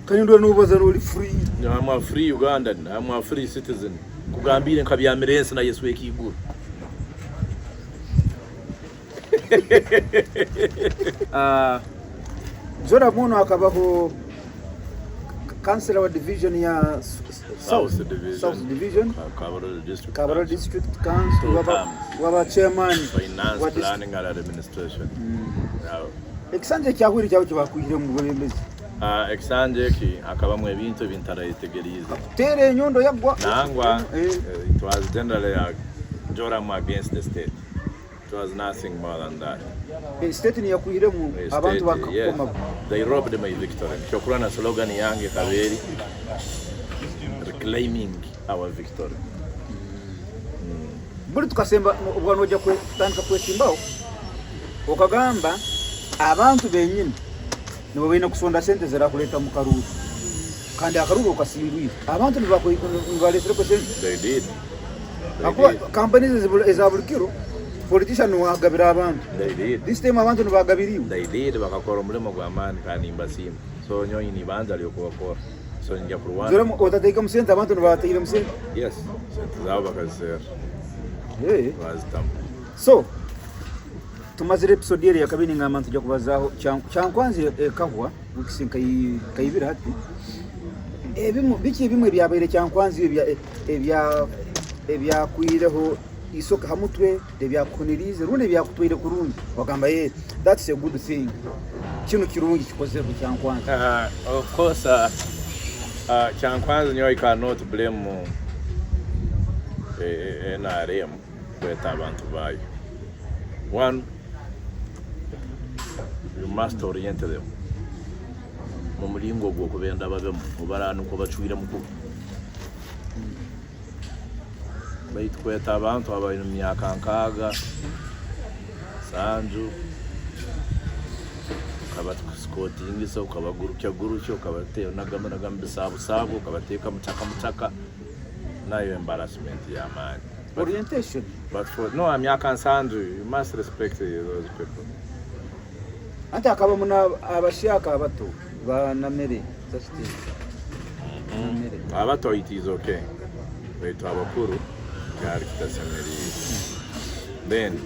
kanyundo nubaza uri free. I'm a free Ugandan, I'm a free citizen kugambire nkabya mirense na Yesu ekiguru. Zora muno akabaho councillor wa division ya South Division Kabaro District Council waba chairman finance planning and administration. Exanje cyahuri cyawe kibakwihire mu bwemezi. Exanje ki akabamwe ebintu bintarayitegereza. Tere nyondo yagwa. Nangwa it was generally Joram against the state. It was nothing more than that. State ni yakuhire mu abantu bakakoma. They robbed my victory. Shokurana slogan yange kaberi reclaiming our victory. Buri tukasemba ubwana ojja kwetandika kwesimbaho okagamba abantu benyine nibo bina kusonda sente zera kuleta mu karuru kandi akaruru kasingwira abantu nibalesere ko sente. They did. Akwa companies ezabulkiro politician wagabira abantu. They did. This time abantu nibagabiriwe. They did bakakora mulimo gwa mani kandi imbasimu. So nyonyi ni banza lyokubakora. So njya kurwana. Zora otateka mu sente abantu nibatira mu sente. Yes. Sente zabo bakazera. Was dumb. So tumazire episode yeri yakabini ngama tujja kubazaho cyankwanze kahwa ukisinka kayibira hati ebimu biki bimwe byabere cyankwanze ebya kwireho isoka hamutwe ebyakunirize runde byakutwire kurundi bagamba that's a good thing kino kirungi kikoze ku cyankwanze. Of course cyankwanze nyo I cannot blame NRM kweta abantu bayo. One, you must orient them. Mumulingo gwo kubenda babemu mubarano ko bacuira mukuba. Bayitweta abantu abayinu myaka nkaga sanju ukabaskotingisa ukabagurukya ukabatera nagamba bisabusabu ukabateka muchaka nayo embarrassment y'amaani. Orientation. But for no, I'm concerned. You must respect those people. Anta akaba muna abashaka abato banamere just abato it is okay. But abakuru cyari kitasemeri. Then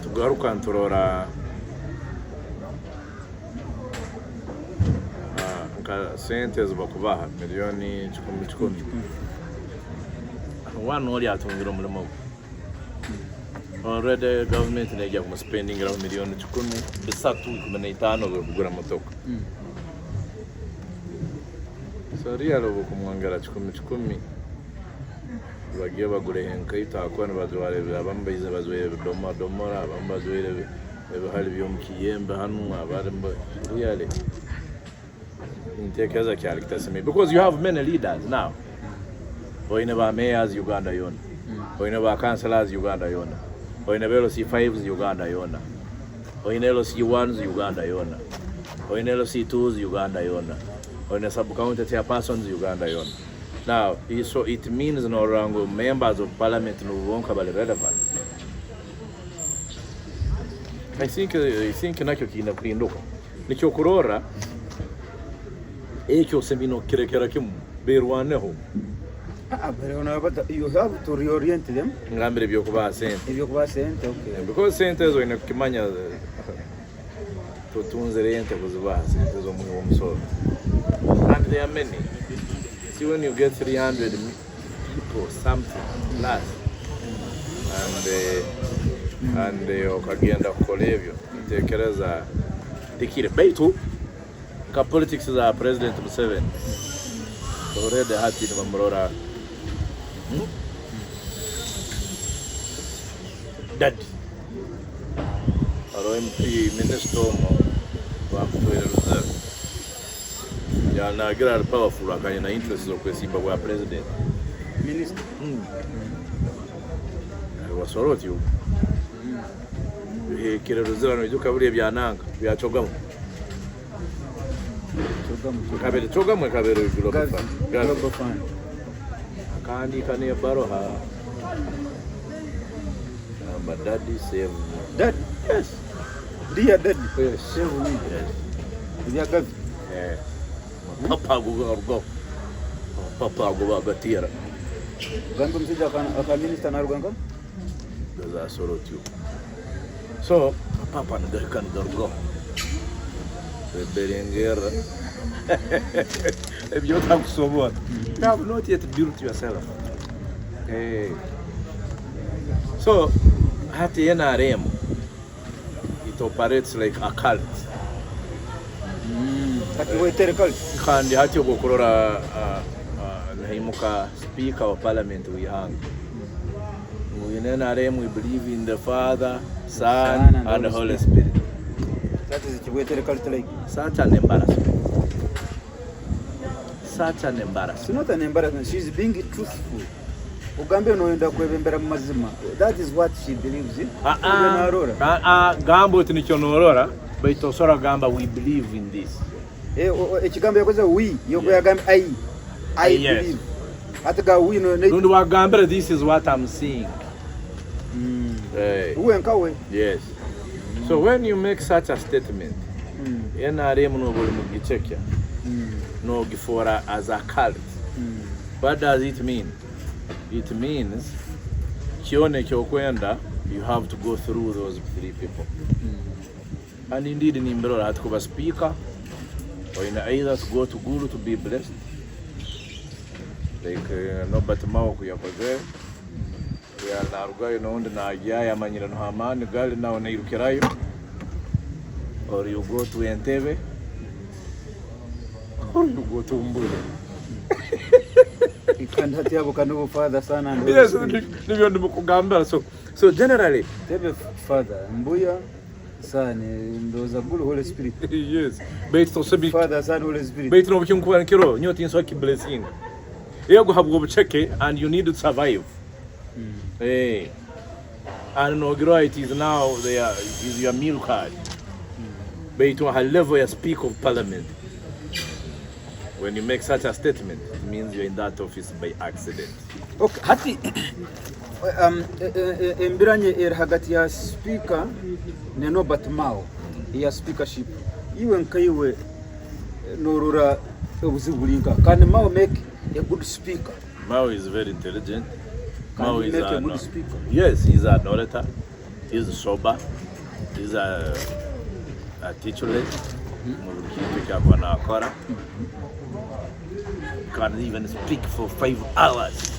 tugaruka nturora nka sente zibakubaha miliyoni 10. One only atungira omulimo. Already government nejja ku spending around miliyoni 10 kugura motoka. So real obukumwangala 10 bagiye bagure enkaita akwana bazware abambayize bazwere domora abambazwere ebihali byomukiyembe hanu abarembo really intekeza kyali kitaseme because you have many leaders now. Oine ba mayors Uganda yona. Oine ba councillors Uganda yona. Oine ba LC5s Uganda yona. Oine LC1s Uganda yona. Oine LC2s Uganda yona. Oine sub-county chairpersons Uganda yona. Now, so it means no rango members of parliament no wonka bali relevant. I think nakyo kina kuinduka. Nikyo kurora ekyo semino kirekera kimu berwaneho. You have to reorient them. Ngambire byokuba sente. Ebyokuba sente, okay. Because sente zo ina kimanya tutunze rente kuziba sente zo mu omusoro. And there are many. See, when you get 300 people, something plus, and okagenda kukolebyo tekereza tikire baitu ka politics za President Museveni already hati ni mamurora dad aro MP minister wa kutueleza ya nagira powerful akanya na interest zo kwesimba kwa president minister wasoroti kireruzira no iduka buriye byananga byacogamo kabere cogamwe kabere global fund kandi kane baroha daddy save dad yes dear daddy yes save me yes ya papa go gatira gango msija kana minister na ruganga gaza soroti so papa kan dorgo berengera if you have so what you have not yet built yourself so hati NRM it operates like a cult kati wetere cult kandi hati ogokorora nahimuka speaker of parliament we hang we in NRM we believe in the Father, Son and the Holy Spirit. That is wetere cult like such an embarrassment. Such an embarrassment. It's not an embarrassment. She's being truthful. Ugambe noenda kwebembera mu mazima. That is what she believes in. Gambo tinichonorora, but osora gamba we believe in this. Ekigambo yakoza we yokoyagamba I believe. Ataga we no. Don't wagambera this is what I'm seeing. Uwenkawe. Yes. So when you make such a statement, NRM no boli mugichekya. No gifora as a cult. What does it mean? It means kione kyokwenda you have to go through those 3 people. And indeed in Imbrola had to go speaker or in either to go to Guru to be blessed. Like no but Mao kuyakoze. Ya naruga no na ya manyira no hamani gali na onirukirayo. Or you go to Entebbe. Or you go to Mbulu. And hati yabo kanu father son and yes nibyo ndimukugamba so generally tebe father Mbuya son ndoza Gulu Holy Spirit yes but to be father son Holy Spirit but no byunkuba nkiro nyoti inso ki blessing yego habwo bucheke and you need to survive and no grow it is now there is your meal card beitu a level ya speaker of parliament. When you make such a statement, it means you're in that office by accident. Okay, hati embiranye hagati ya speaker ne Robert Mao ya speakership. Iwe nkaiwe norura obuzibulinka. Can Mao make a good speaker? Mao is very intelligent. Mao is a good speaker. Yes, he's an orator. He's sober. He's a articulate. Can even speak for 5 hours.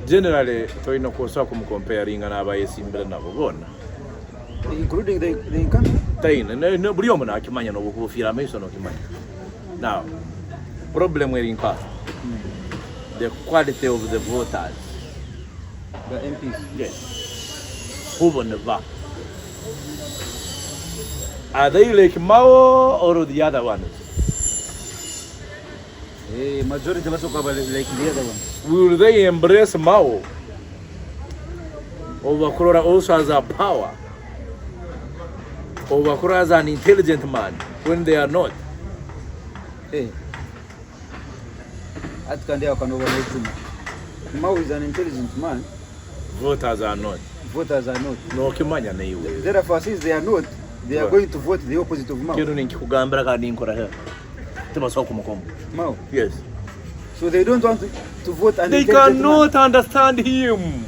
Generally, toino kosa comparing na abayesimbira nabo bona. Including the incumbent? No buri omuna akimanya no bukufira meso no kimanya. Now, problem we're in class. The quality of the voters. The MPs? Yes. Who won the vote? Are they like Mao or the other ones? Majority of us are like the other ones. Will they embrace Mao? Overqualified also has a power. Overqualified as an intelligent man when they are not. Hey. At Kandea can overlook him. Mao is an intelligent man. Voters are not. Voters are not. No kimanya na iwe. Therefore, since they are not, they are going to vote the opposite of Mao. Kero ninki kugambira kandi nkora he. Tema soko mukombo. Mao. Yes. So they don't want to vote an They cannot understand him.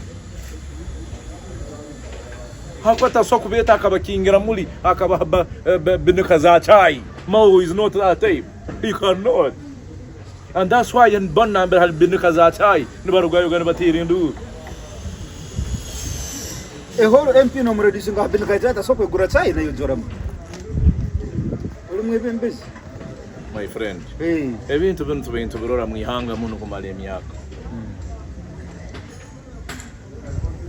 Hakwata soko beta akabakingira muri akaba binuka za chai. Mao is not that type. He cannot. And that's why in bon number has been Kazachai. Nubaruga Uganda Batirindu. A whole MP no reducing have been Kajata Soko Gurachai na Joram. My friend. Hey. Evin to been to Gora Mihanga Munukumalemiak.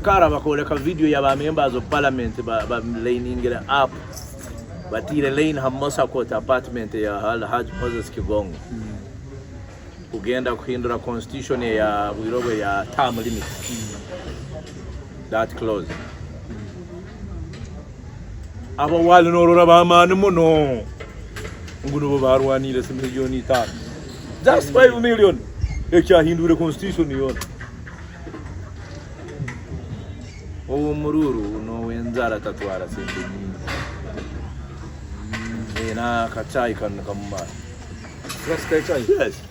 Karabako video ya members of parliament laning it up. But he lane Hamosa Court apartment ya Haj Moses Kibong. Uganda kuhindura constitution ya Wirobe ya term limit. That clause. Aba wale norora ba manu muno. Nguno barwani le milioni ta. Just 5 million. Ekya hindura constitution yon. O mururu no wenzara tatwara sente ni. Na kachai kan kamma. Plus Kachai. Yes.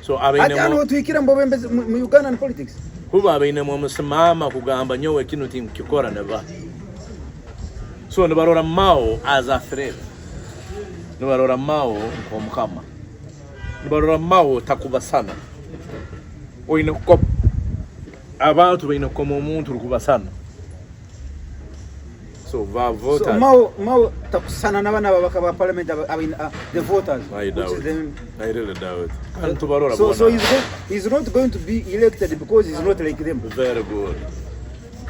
So I don't know to ikira mbobembe mu Ugandan politics. Kuba abainemo musimama kugamba nyowe kinu team kikora neba. So nibarora Mao as a threat. Nibarora Mao omukama. Nibarora Mao takuba sana. Oine kop abantu baine komo omuntu rukuba sana. So voters. So Mao takusana na bana bakaba parliament the voters. I doubt. I really doubt. So he's not going to be elected because he's not like them. Very good.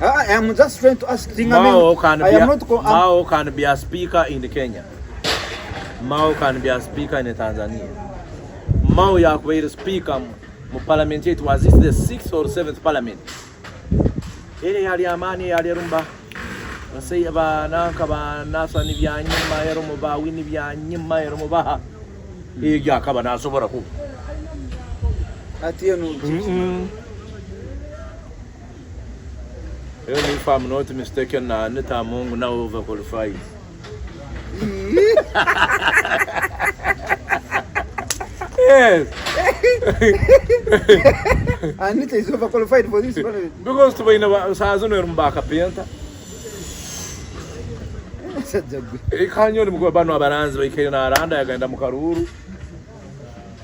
I am just trying to ask Mao can be a speaker in the Kenya. Mao can be a speaker in the Tanzania. Mao yakwere speaker mu parliament, it was the 6th or 7th parliament. Ele yali amani yali rumba. Say about Nakaba Nasa Nivia Mayeromoba, Winivia, Nimayeromoba. Yakaba Sobaraku. At the end, if I'm not mistaken, Neta Among now overqualified. Yes. Anita is overqualified for this. Because to be in a Sazon Rumbaka Pianta. Ikanyo ni mkwa bano abaranzi waikiri na aranda ya gaenda mukaruru.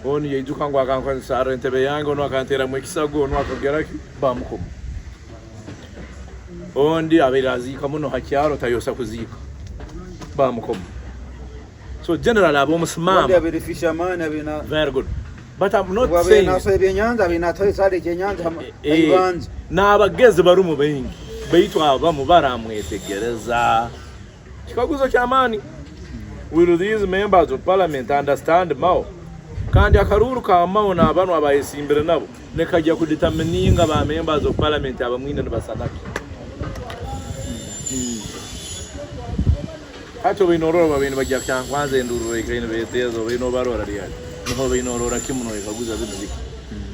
Oni yejuka ngwa kankwa saro entebe yangu ono akantera mwekisago ono akageraki ba mukomo. Ondi abirazika muno hakyaro tayosa kuzika ba mukomo. So general abo musimama. Ondi abiri fisherman abina. Very good. But I'm not saying. Abina so ebyenyanza abina toy sale kyenyanza ayibanze. Na abagezi barumu bengi. Beitwa abamu baramwetegereza. Chikaguzo kyamani. Will these members of parliament understand Mao? Kandi akaruru ka Mao na abantu abayesimbere nabo nekajya kudetermininga ba members of parliament abamwine basanaki. Hacho binorora babintu bajya kwanza enduru ikaine betezo binobarora riyali niho binorora kimuno ikaguza bino biki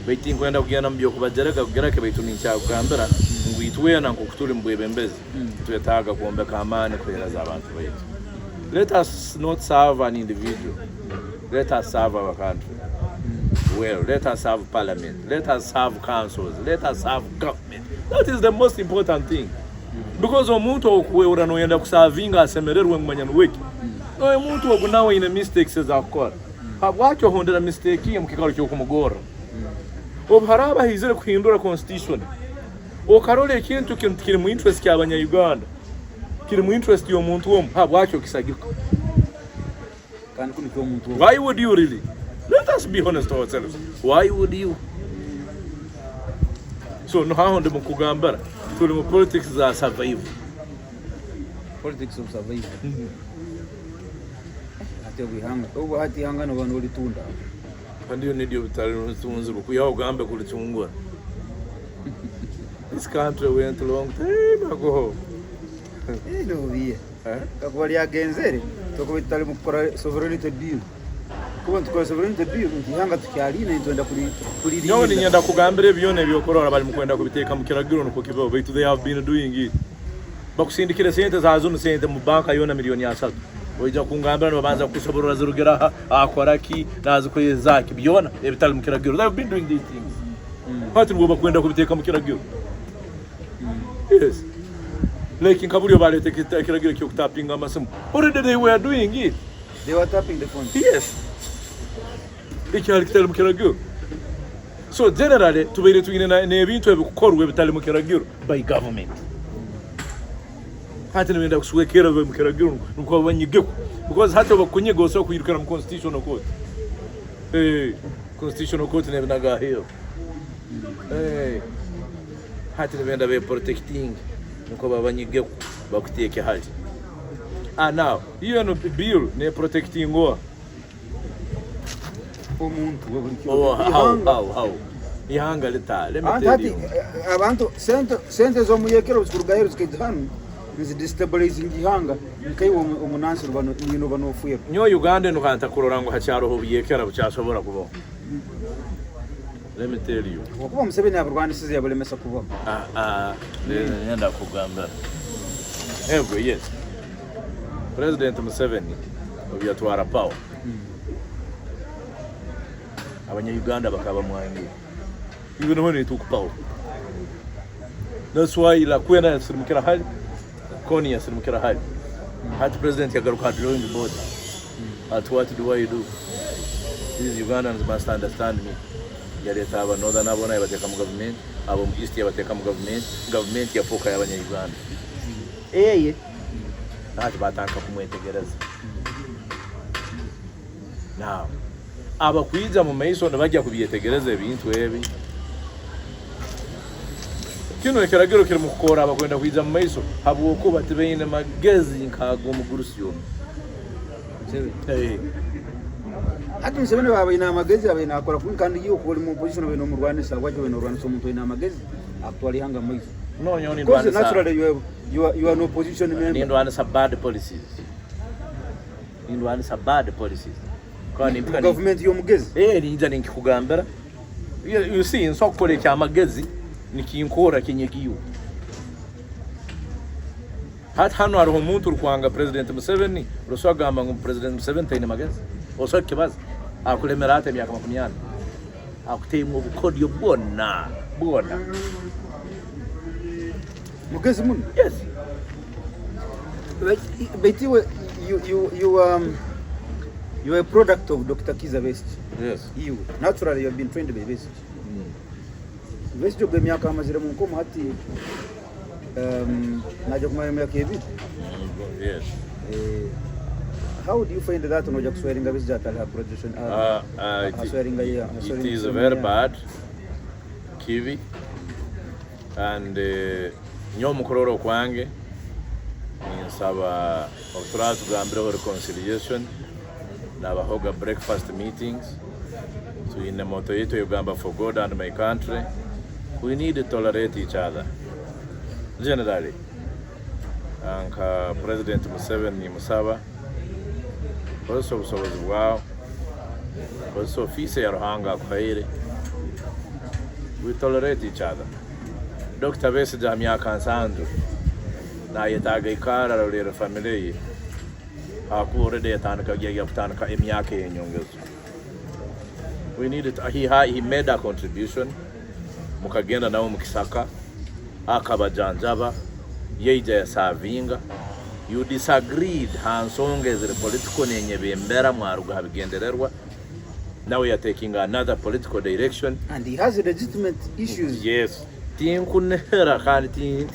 baitin kwenda kugenda mbyo kubajereka kugerake baitu nincha kugambira ngwitwe na nkukutuli mbwebembezi tuyetaga kuombeka amani kuhereza abantu baitu. Let us not serve an individual. Let us serve our country. Well, let us serve parliament. Let us serve councils. Let us serve government. That is the most important thing. Because omuntu okuweura noyenda kusavinga asemererwe mumanyano weki. Omuntu ogunawe ine mistakes ezakora. Habwacho hondera mistake ye mukikalo kyokumugora. Obharaba hizire kuhindura constitution. Okarole ekintu kiri mu interest ky'abanya Uganda. Kiri mu interest y'omuntu omu. Habwacho kisagika. Kandi kuni kyomuntu. Why would you really? Let us be honest ourselves. Why would you? So no hahonde mukugambara. Tuli mu politics za survive. Politics of survive. Ate bihanga. Obo hati hanga no bantu litunda. Kandi ndio bitali ntunzi bukuya ugambe kulitungwa. This country went a long time ago. No vie. Kakwali agenzere toko bitali mukora sovereignty bill. Kuba tukora sovereignty bill ntihanga tukyalina intenda kuli Nyo ni nyenda kugambira byone byokorora bali mukwenda kubiteka mu kiragiro no kukibo but they have been doing it. Bakusindikira sente zazo no sente mu banka yona milioni ya 3. Oija kungambira no banza kusoborora zirugera akoraki nazo kwezaki byona ebitali mu kiragiro. They have been doing these things. Hati ngo bakwenda kubiteka mu kiragiro. Yes. Like in Kabulio Valley, take it tapping on some. Already they were doing it. They were tapping the phone. Yes. They can't tell them Kiragu. So generally, to be between an event to have a call with Talimukiragu by government. Hatton went up to care of Kiragu when you go. Because Hato Kunya goes so you can constitutional court. Hey, constitutional court never naga here. Hey, Hatton went away protecting. Now, you know bill ne protecting war. How? Ihanga leta. Let me tell you. Abantu sente zo muyekero zikurugaheru zikidhanu is destabilizing ihanga nkai umunansi rubano nyino banofuye. Nyo Uganda no kanta kurorango hacyaro ho biyekera bucyashobora kubaho. Let me tell you. Wakuba Museveni abarwanisize yabulemesa kubaho. Nenda kugamba. Yes. President Museveni obyatwara power. Abanya Uganda bakaba mwangi. Even when he took power. That's why ila kwena yasirimukira hali. Koni yasirimukira hali. Hati president yagaruka drawing the board. At what do I do? These Ugandans must understand me. Yaleta aba northern abona yabateka mu government, abo mu east yabateka mu government yapoka y'abanya Uganda. Hati batanka kumwetegereza. Now, aba kwiza mu maiso nabajya kubyetegereza ebintu ebi. Kino ekiragiro kiri mu kukora abakwenda kwiza mu maiso habwoko batibene magezi nkago mu gurusyo. Hati Museveni baba ina magezi aba inakora kandi yo kuri mu position beno mu Rwanda waje beno Rwanda so muntu ina magezi actually hanga maiso. No, nyoni Rwanda. Because naturally you are no opposition member. In Rwanda some bad policies. In Rwanda some bad policies. Kwani Government yo mugezi. Nija ninkikugambira. You see nsokole kya magezi nikinkora kinyekiyo. Hano hariho umuntu rukwanga President Museveni ruswagamba ngo President Museveni tayine magezi. Oso kibaza akulemera ate myaka 20 akuteyimo ubukodyo bwona mugezi mun. Yes, but you are a product of Dr. Kiza Best. Yes, You naturally you have been trained by Best. Best job myaka amazire mu nkomo hati naje kumara myaka ebi. Yes. How do you find that on Ojak swearing a visit at production? It is very bad, Kiwi, and nyo mukororo kwange nsaba oturatu gambira reconciliation nabahoga breakfast meetings so in the motto yetu Uganda for God and my country. We need to tolerate each other generally. anka President Museveni musaba kosa obusobozi bwawe kosa ofisi ya Ruhanga kwaire. We tolerate each other. Dr. Besigye myaka nsanju na yetaga ikara rulera family akure de tanaka giya kutandika emyaka yenyongezo. We need it. He made a contribution mukagenda nawo mukisaka akabajanjaba yeija yasavinga. You disagreed hansonge zile political nenye bembera mwaruga habigendererwa. Now we are taking another political direction and he has legitimate issues. Yes. Tinkunera kandi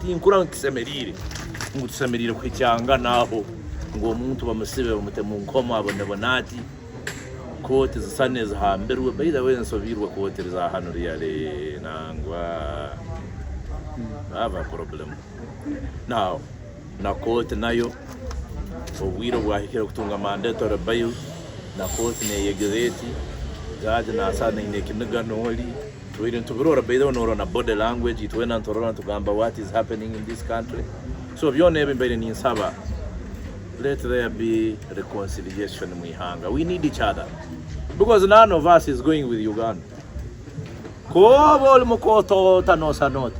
tinkura nkisemerire ngutusemerire kwicyanga naho ngo umuntu bamusibe bamute mu nkoma abone bonati kote zisaneza hamberwe by the way nsobirwa kote za hano yale nangwa have a problem now na kote nayo obwiro bwahikira kutunga mandatory bail na kote ne yegereti gaje na sana ine kinaga noli tuwire ntubirora by the way na body language itwena ntorona tugamba what is happening in this country. So byone ebembere ni nsaba, let there be reconciliation mwihanga. We need each other because none of us is going with Uganda. Kobo mukoto tanosa not.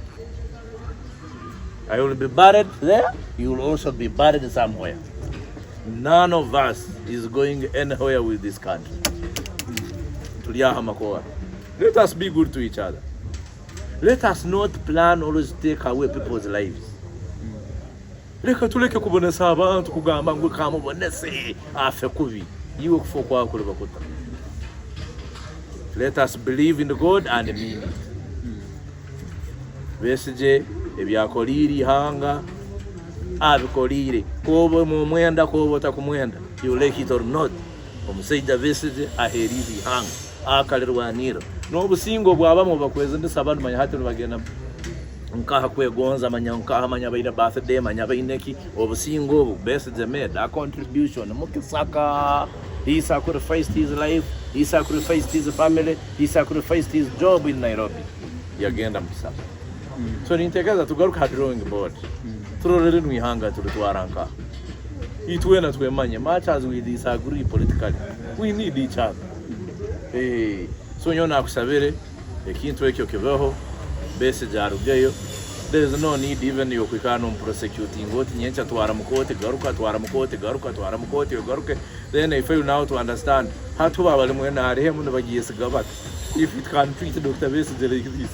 I will be buried there, you will also be buried somewhere. None of us is going anywhere with this country. Let us be good to each other. Let us not plan always take away people's lives. Leka tuleke kubonesa abantu kugamba ngo kamubonese afe kubi yiwe kufokwa kule bakuta. Let us believe in God and mean it. Besigye ebyakoliri hanga abikolire kobo mu mwenda kobo takumwenda you like it or not. Omusajja Besigye aherizi hanga akalerwanira n'obusingo bwabamo bakweze ndisaba manya hati bagenda nkaha kwegonza manya nkaha manya baina birthday manya baineki obusingo Besigye made a contribution mukisaka. He sacrificed his life, he sacrificed his family, he sacrificed his job in Nairobi yagenda mukisaka. So nintegeza tugaruka drawing board turorere nwihanga tulitwaranka itwena twemanye much as we disagree politically we need each other. So nyona akusabire ekintu ekyo kibeho Besigye arugeyo. There is no need even yokwikana prosecuting what nyencha twara mukote garuka twara mukote garuka twara mukote garuka. Then I fail now to understand how to baba limwena harihe muno bagiye sigabaka if it can treat Dr. Besigye like this.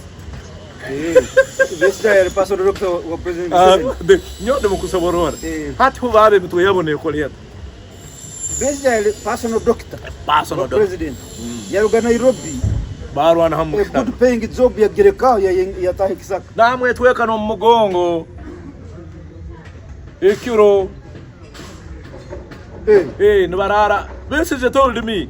Besigye are personal doctor or president. Nyote mukusoborora hatu babe mtu yabone koleta. Besigye are personal doctor Personal doctor president yaruga Nairobi barwana hamu good paying job ya gereka ya tahe kisaka namwe tweka no mugongo ekiro nbarara. Besigye told me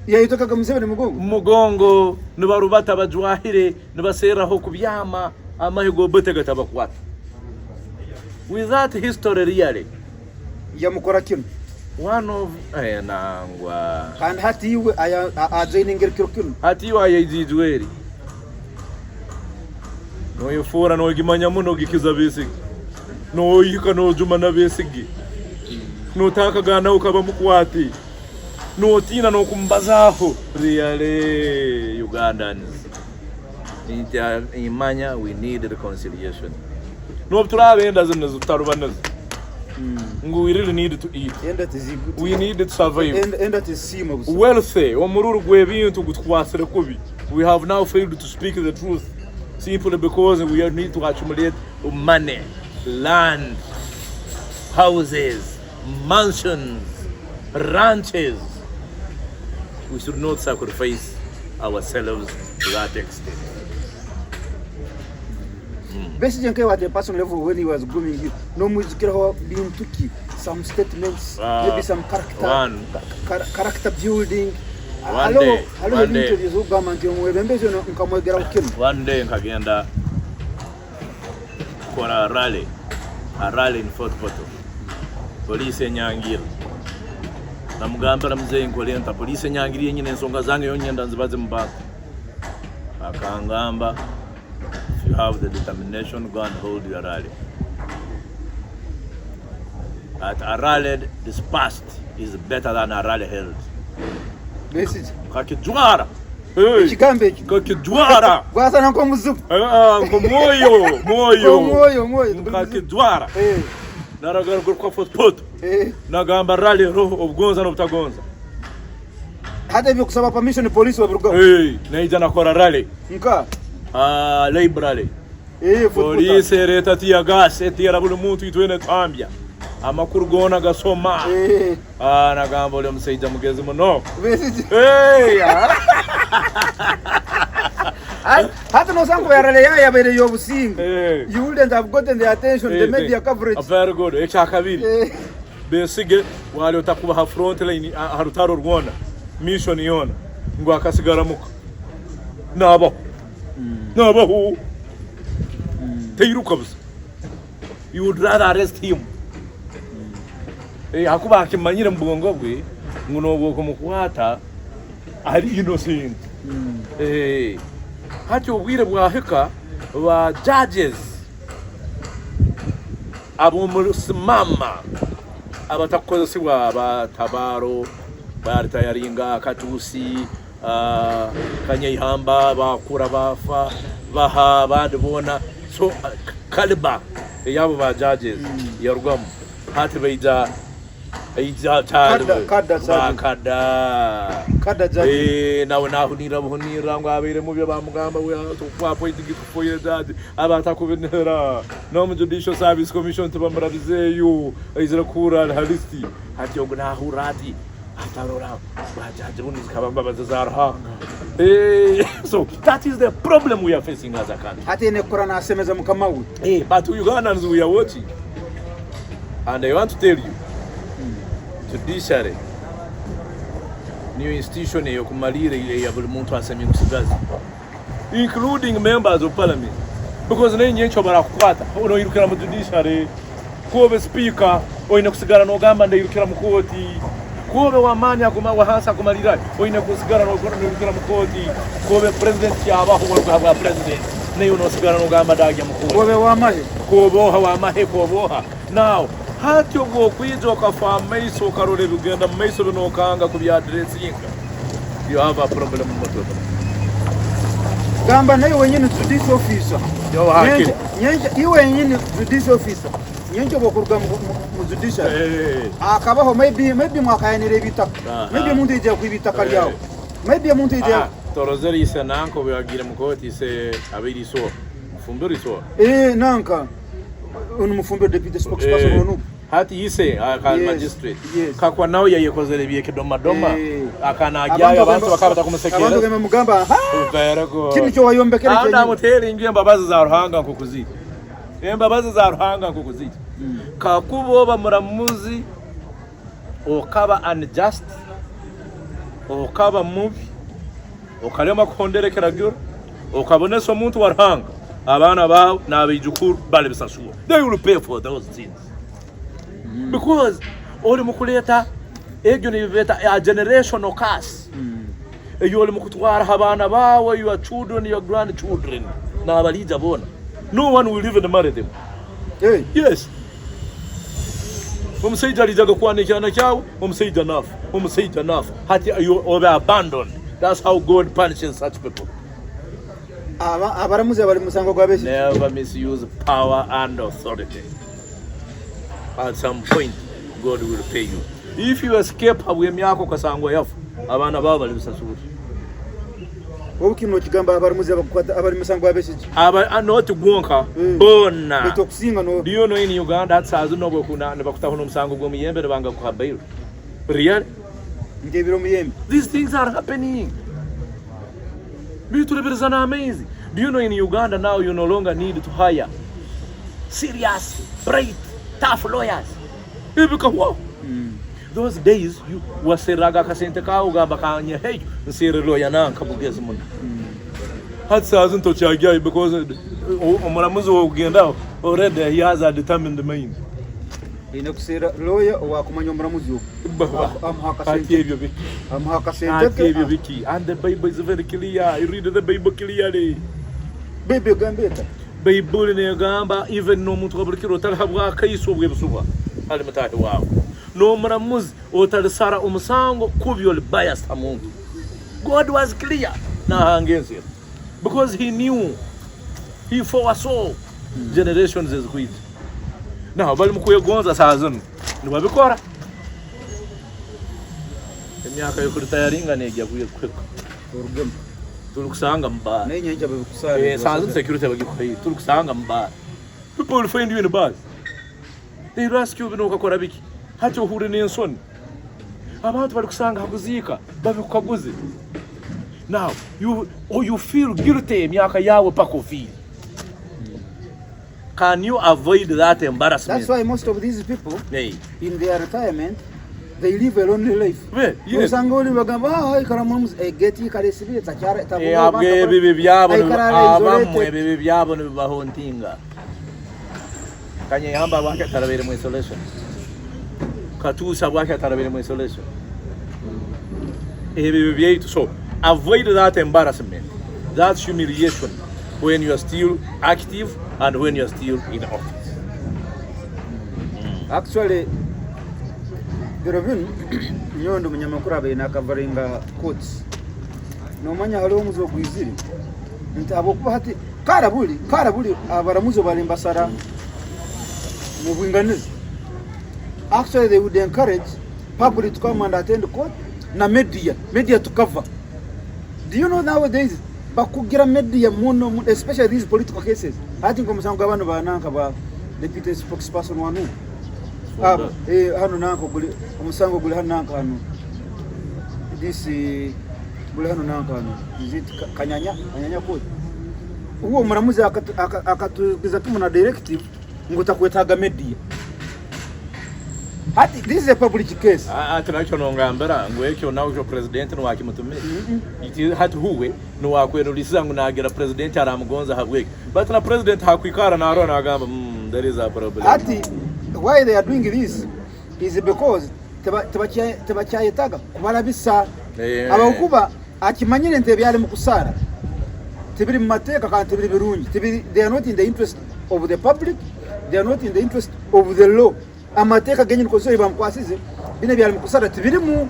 yayitoka kamusebe mugongo nibarubata bajwahire nibaseraho kubyama amahigo botega tabakwata with that history really yamukora kino one of nangwa kandi hati iwe ajoining kino hati iwe ayijijweri no yofora no gimanya muno gikiza Besigye no yika no juma na Besigye no takagana ukaba mukwati no tina no kumbazaho really Ugandans imanya we need reconciliation. No turabenda zino zutarubanazo. We really need to eat. We need to survive. Wealthy, we have now failed to speak the truth simply because we need to accumulate money, land, houses, mansions, ranches. We should not sacrifice ourselves to that extent. Besigye nke at a personal level when he was grooming you, no muzikiraho bintuki, some statements, maybe some character building. One day nkagenda kora a rally in Fort Portal. Police enyangira. Namugamba na mzee nkolenta police enyangira nyine ensonga zange yonyenda nzibaze mbaka. Akangamba If you have the determination, go and hold your rally. At a rally dispersed is better than a rally held. Message. Kakijwara. Hey. Chikambe. Kakijwara. Gwasa na kwa muzupu. Moyo. Kakijwara. Eh. Naragara kwa footpot. Nagamba rally roho obgonza no butagonza. Hata hivyo kusaba permission police wa Buruga. Naija nakora rally. Nka. Library. Police reta tia gas etira buli muntu itwene twambya. Amakuru gona gasoma. Nagamba ole musaija mugezi muno. Hata no sango ya rally ya bere yobusinga. You wouldn't have gotten the attention, the media coverage. Very good. Echa kabiri. Besige wale utakuba ha front line harutaro rwona. Mission yona. Ngo akasigara muko. Nabo. Nabo. Teiruka busa. You would rather arrest him. Hakuba akimanyira mbongo bwe nguno bwo kumukwata ari innocent. Hati obwire bwaheka ba judges abo musimama abatakozesebwa abatabaro baritayaringa katusi kanyayihamba bakura bafa baha badibona so kaliba yabo ba judges yarugamo hati beija kada nawe nahunira ngo abere mu byo bamugamba we appointing for your dad abatakubinera no judicial service commission tubamurabizeyo izira kura halisti hati ngo nahurati atarora bajaje bunizikabamba bazarhanga so that is the problem we are facing as a country. Hati ne Quran asemeza mukamawu. But Ugandans we are watching, and I want to tell you, judiciary new institution yokumalire ile ya buli muntu asemye kusigazi, including members of parliament, because nenye ncho barakukwata ono yirukira mu judiciary kuobe speaker oine kusigara no gamba ndayirukira mu koti kuobe wamanya kuma wahasa kumalira oine kusigara no yirukira mu koti kuobe president yabaho wa president neyo no sigara no gamba dagya mu koti kuobe wamahe kuoboha now hati obwo kwizo kafa maiso karole Uganda maiso no kanga ku bya addressing you have a problem moto gamba nayo wenyine judicial officer nyenje iwe wenyine judicial officer nyenje bokurwa mu judicial akabaho maybe mwakayanire bitaka maybe muntu ije kwibitaka lyawo maybe muntu ije torozeri ise nanko byagira mu koti se abiri so fumbiri so nanka umufumbiro deputy spokesperson wonu hati ise aka magistrate kakwa nawe yayekozere biye kidomadoma akana ajyayo abantu bakabata kumusekera abantu geme mugamba berego kindi cyo wayombekere cyo anda muteri ingwe mbabazi za ruhanga nkukuzita mbabazi za ruhanga nkukuzita kakubo bamuramuzi okaba unjust okaba mubi okalema konderekera gyo okaboneso muntu warhanga abana bawo nabijukuru bale bisashuwa they will pay for those things because oli mukuleta egyo nibeta a generational curse eyo oli mukutwara abana bawo your children your grandchildren na abalija bona no one will even marry them yes umusaija alijaga kwanikana cyawe umusaija nafu hati you over abandoned. That's how God punishes such people. Never misuse power and authority. At some point, God will pay you. If you escape, abwemyako kasangwa yafu. Abana baba bali bisasuri. Okino kigamba abarimuze abakwata abari musango abesiji. Not gonka bona. Betokusinga no. Do you know in Uganda that says no bokuna ne bakutaho nomusango gwo miyembe banga kuhabayo. Really? These things are happening. Beautiful, amazing. Do you know in Uganda now you no longer need to hire serious, bright, tough lawyers? Because wow. Those days you were seraga kasente ka ugamba kanye hey nsere lawyer na kabugeza mun. Had sazun to chagia because omuramuzi wo kugenda already he has a determined mind. Inokusera lawyer wakumanya omuramuzi wo. And the Bible is very clear. You read the Bible clearly. bebe gambeta Baibuli negamba even n'omuntu wabulikira otalihabwa akaiso obwebusubwa ali mutahi waawe n'omulamuzi otalisara omusango kubi oli biased omuntu. God was clear nahangense because he knew, he foresaw generations ezikwiza. Naho bali mukwegonza saa zino nibabikora emyaka yokuritayaringa nejja kweka urugema tulukusanga mbara nenye nje babikusara saa zino security bagikhoyi tulukusanga mbara. People will find you in the bars, they ask you bino ukakora biki hati uhure n'ensoni abantu bali kusanga hakuzika babikukaguze. Now you feel guilty emyaka yawe pako feel. Can you avoid that embarrassment? That's why most of these people in their retirement they live a lonely life. Yes. Usangoli bagamba ikaramu egeti karesibire takyara tabuga abwe bibi byabo abamwe bibi byabo nibahontinga kanye yamba bwake tarabere mu isolation katusa bwake tarabere mu isolation bibi byaitu. So avoid that embarrassment, that humiliation when you are still active and when you are still in office. Actually Birovin nyondo munyamakuru abayina coveringa courts nomanya hali omuzo gwiziri ntabo kuba hati karabuli abaramuzo balimbasara mu bwinganizi. Actually they would encourage public to come and attend court na media to cover. Do you know nowadays bakugira media muno especially these political cases hati ngomusango abantu bananka ba deputy spokesperson wanu hano nanko guli umusango guli hano nanka hano this guli hano nanka hano is kanyanya kodi uwo muramuzi akatugiza tumuna directive ngo takwetaga media hati this is a public case atanacho nongambera ngo ekyo nawo cyo president no wakimutumira iti hati huwe no wakweno lisango nagira president aramugonza habweke but na president hakwikara na arona agamba there is a problem. Hati why they are doing this is because tebachayetaga kubara bisa abakuba akimanyire nte byali mukusara tibiri mu mateka kandi tibiri birungi they are not in the interest of the public, they are not in the interest of the law. Amateka genye nikoso ibamkwasize bine byali mukusara tibiri mu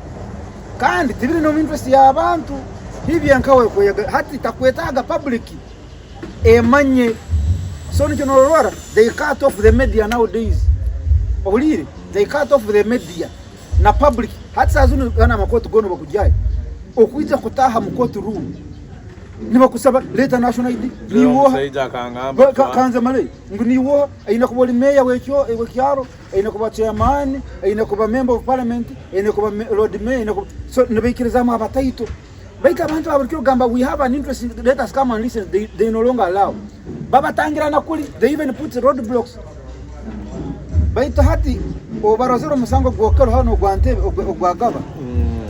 kandi tibiri no interest ya abantu hivi yankawe ko hati takwetaga public emanye. So they cut off the media nowadays. They cut off the media na public. Hata azunu yana makoti gono bakujai okuiza kutaha mukoti room niba kusaba leta national ID niwo kanza male nguniwo aina kuboli meya wekyaro aina kuba chairman aina kuba member of parliament aina kuba lord mayor so nibikiriza mu abataito baika abantu abirikyo gamba we have an interest, let us come and listen. They no longer allow baba tangira nakuli, they even put roadblocks baita hati obarozero musango gwokero hano gwantebe ogwagaba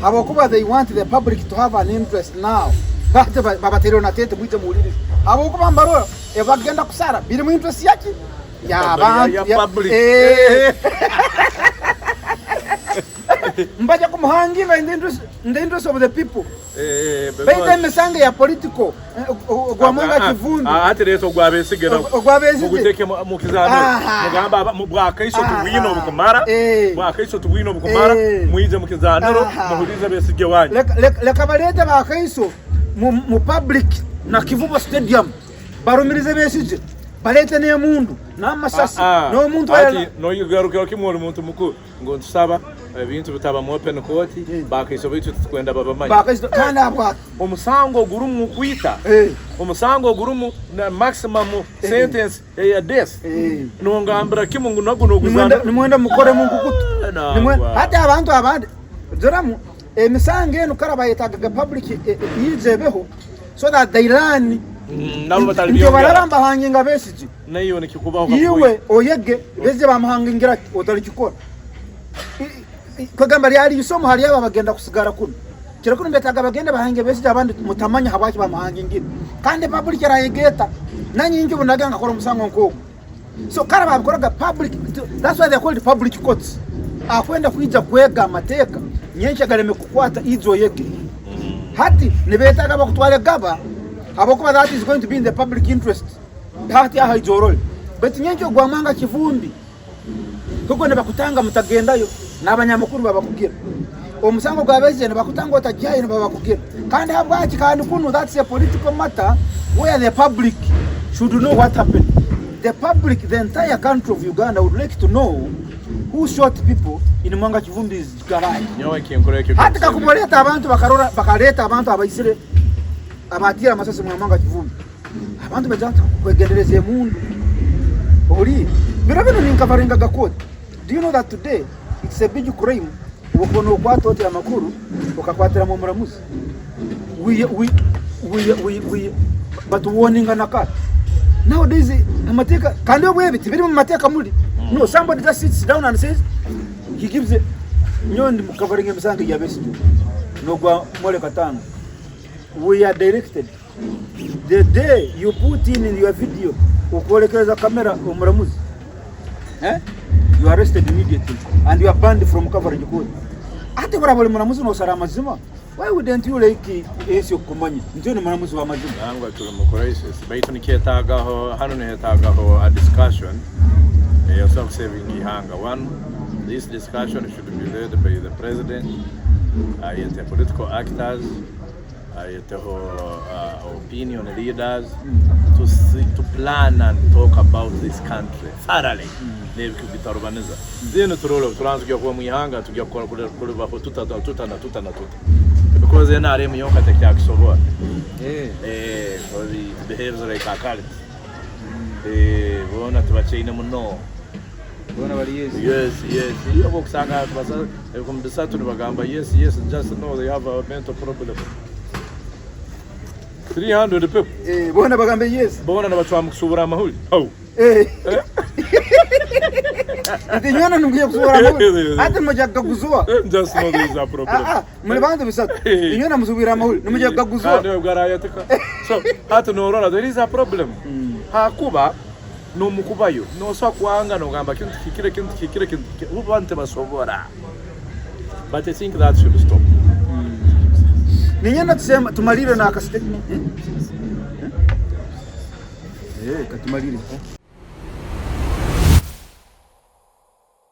habokuba they want the public to have an interest now. Hati baba tero na tete mwite muliri habokuba mbaro ebagenda kusara biri mu interest yaki ya abantu ya public mbaja kumuhangira in the interest of the people. Baita misange ya political gwamanga kivundo ati reso gwabesigera muguteke mukizano mugamba bwakaiso tuwino bukumara bwakaiso tuwino bukumara muize mukizano muhuliza besige wanyu leka balete bakaiso mu public na Kivubo stadium barumirize besije balete ne mundu namasasi no muntu ati no yigarukira kimwe muntu mukuru ngo nsaba ebintu bitaba mu open court bakaiso bitu tukwenda baba manyi bakaiso kana bwa umusango gurumu kwita umusango gurumu na maximum sentence ya death no ngambira kimungu naguno guzana nimwenda mukore mungu kutu hata abantu abandi zoramu emisange no karabayetaga public yizebeho so that they learn nabo batalibyo baramba hanginga besiji nayo nikikubaho iwe oyege beze bamuhangingira otalikikora kagamba yali isomo hali aba bagenda kusigara kuno kira kuno betaga bagenda bahange besije abandi mutamanya habaki bamuhangingira kandi public yarayegeta nanyingi bunaganga kora musango nkoko so kara babikoraga public, that's why they call it public courts. Akwenda kuija kwega amateka nyenshi agareme kukwata izo yege hati nibetaga bakutwale gaba Abokuba that is going to be in the public interest. Hati aha ijorol. But nyenjo gwamanga kivumbi. Kuko ne bakutanga mutagendayo n'abanyamakuru babakubwira. Omusango gwabeze ne bakutanga otajaye ne babakubwira. Kandi habwaki kandi kuno that's a political matter where the public should know what happened. The public, the entire country of Uganda would like to know who shot people in Mwanga Kivumbi's garage. Hata kakuboleta abantu bakaleta abantu abaisire abatira masasi Mwanga Kivumbi. Abantu bajanta kwegendereza emundu. Oli, birabino ninkavaringa gakoti. Do you know that today it's a big crime ukono kwato ya makuru ukakwatira mu muramuzi. We but warning anaka. Nowadays amateka kandi obwebiti biri mu mateka muri. No, somebody just sits down and says he gives it nyondi mukavaringa misango ya besi. No gwa mole katanga. We are directed. The day you put in your video ukolekeza kamera umuramuzi. You are arrested immediately and you are banned from coverage code. Ate barabole muramuzi no salama zima. Why wouldn't you like esyo kumanya? Ndio ni muramuzi wa mazima. Yangu tuli mu crisis. Baitu nikiyetagaho hano niyetagaho a discussion. Yourself saving ihanga. One, this discussion should be led by the president, the political actors, the opinion leaders to plan and talk about this country thoroughly. Then to go ihanga to get because then I am young at the Kaksovo. For the behaves like a card. One at Vachinum no. Yes. You walk Saga from the Saturday Bagamba. Yes, just know they have a mental problem. 300 people. Bona Bagamba, yes. Bona Nabatram Sura Mahul. Oh. Ati nyona nungia kusura mahuli. Ati mmoja kuguzua. Just know there is a problem. Mulibanda bisatu. Nyona msubira mahuli. Numuja kuguzua. Ndio garayateka. So, hata no there is a problem. Hakuba no mukubayo. No so kwanga no gamba kintu kikire ubante basobora. But I think that should stop. Ninyana tusema tumalire na ka statement. Katumalire.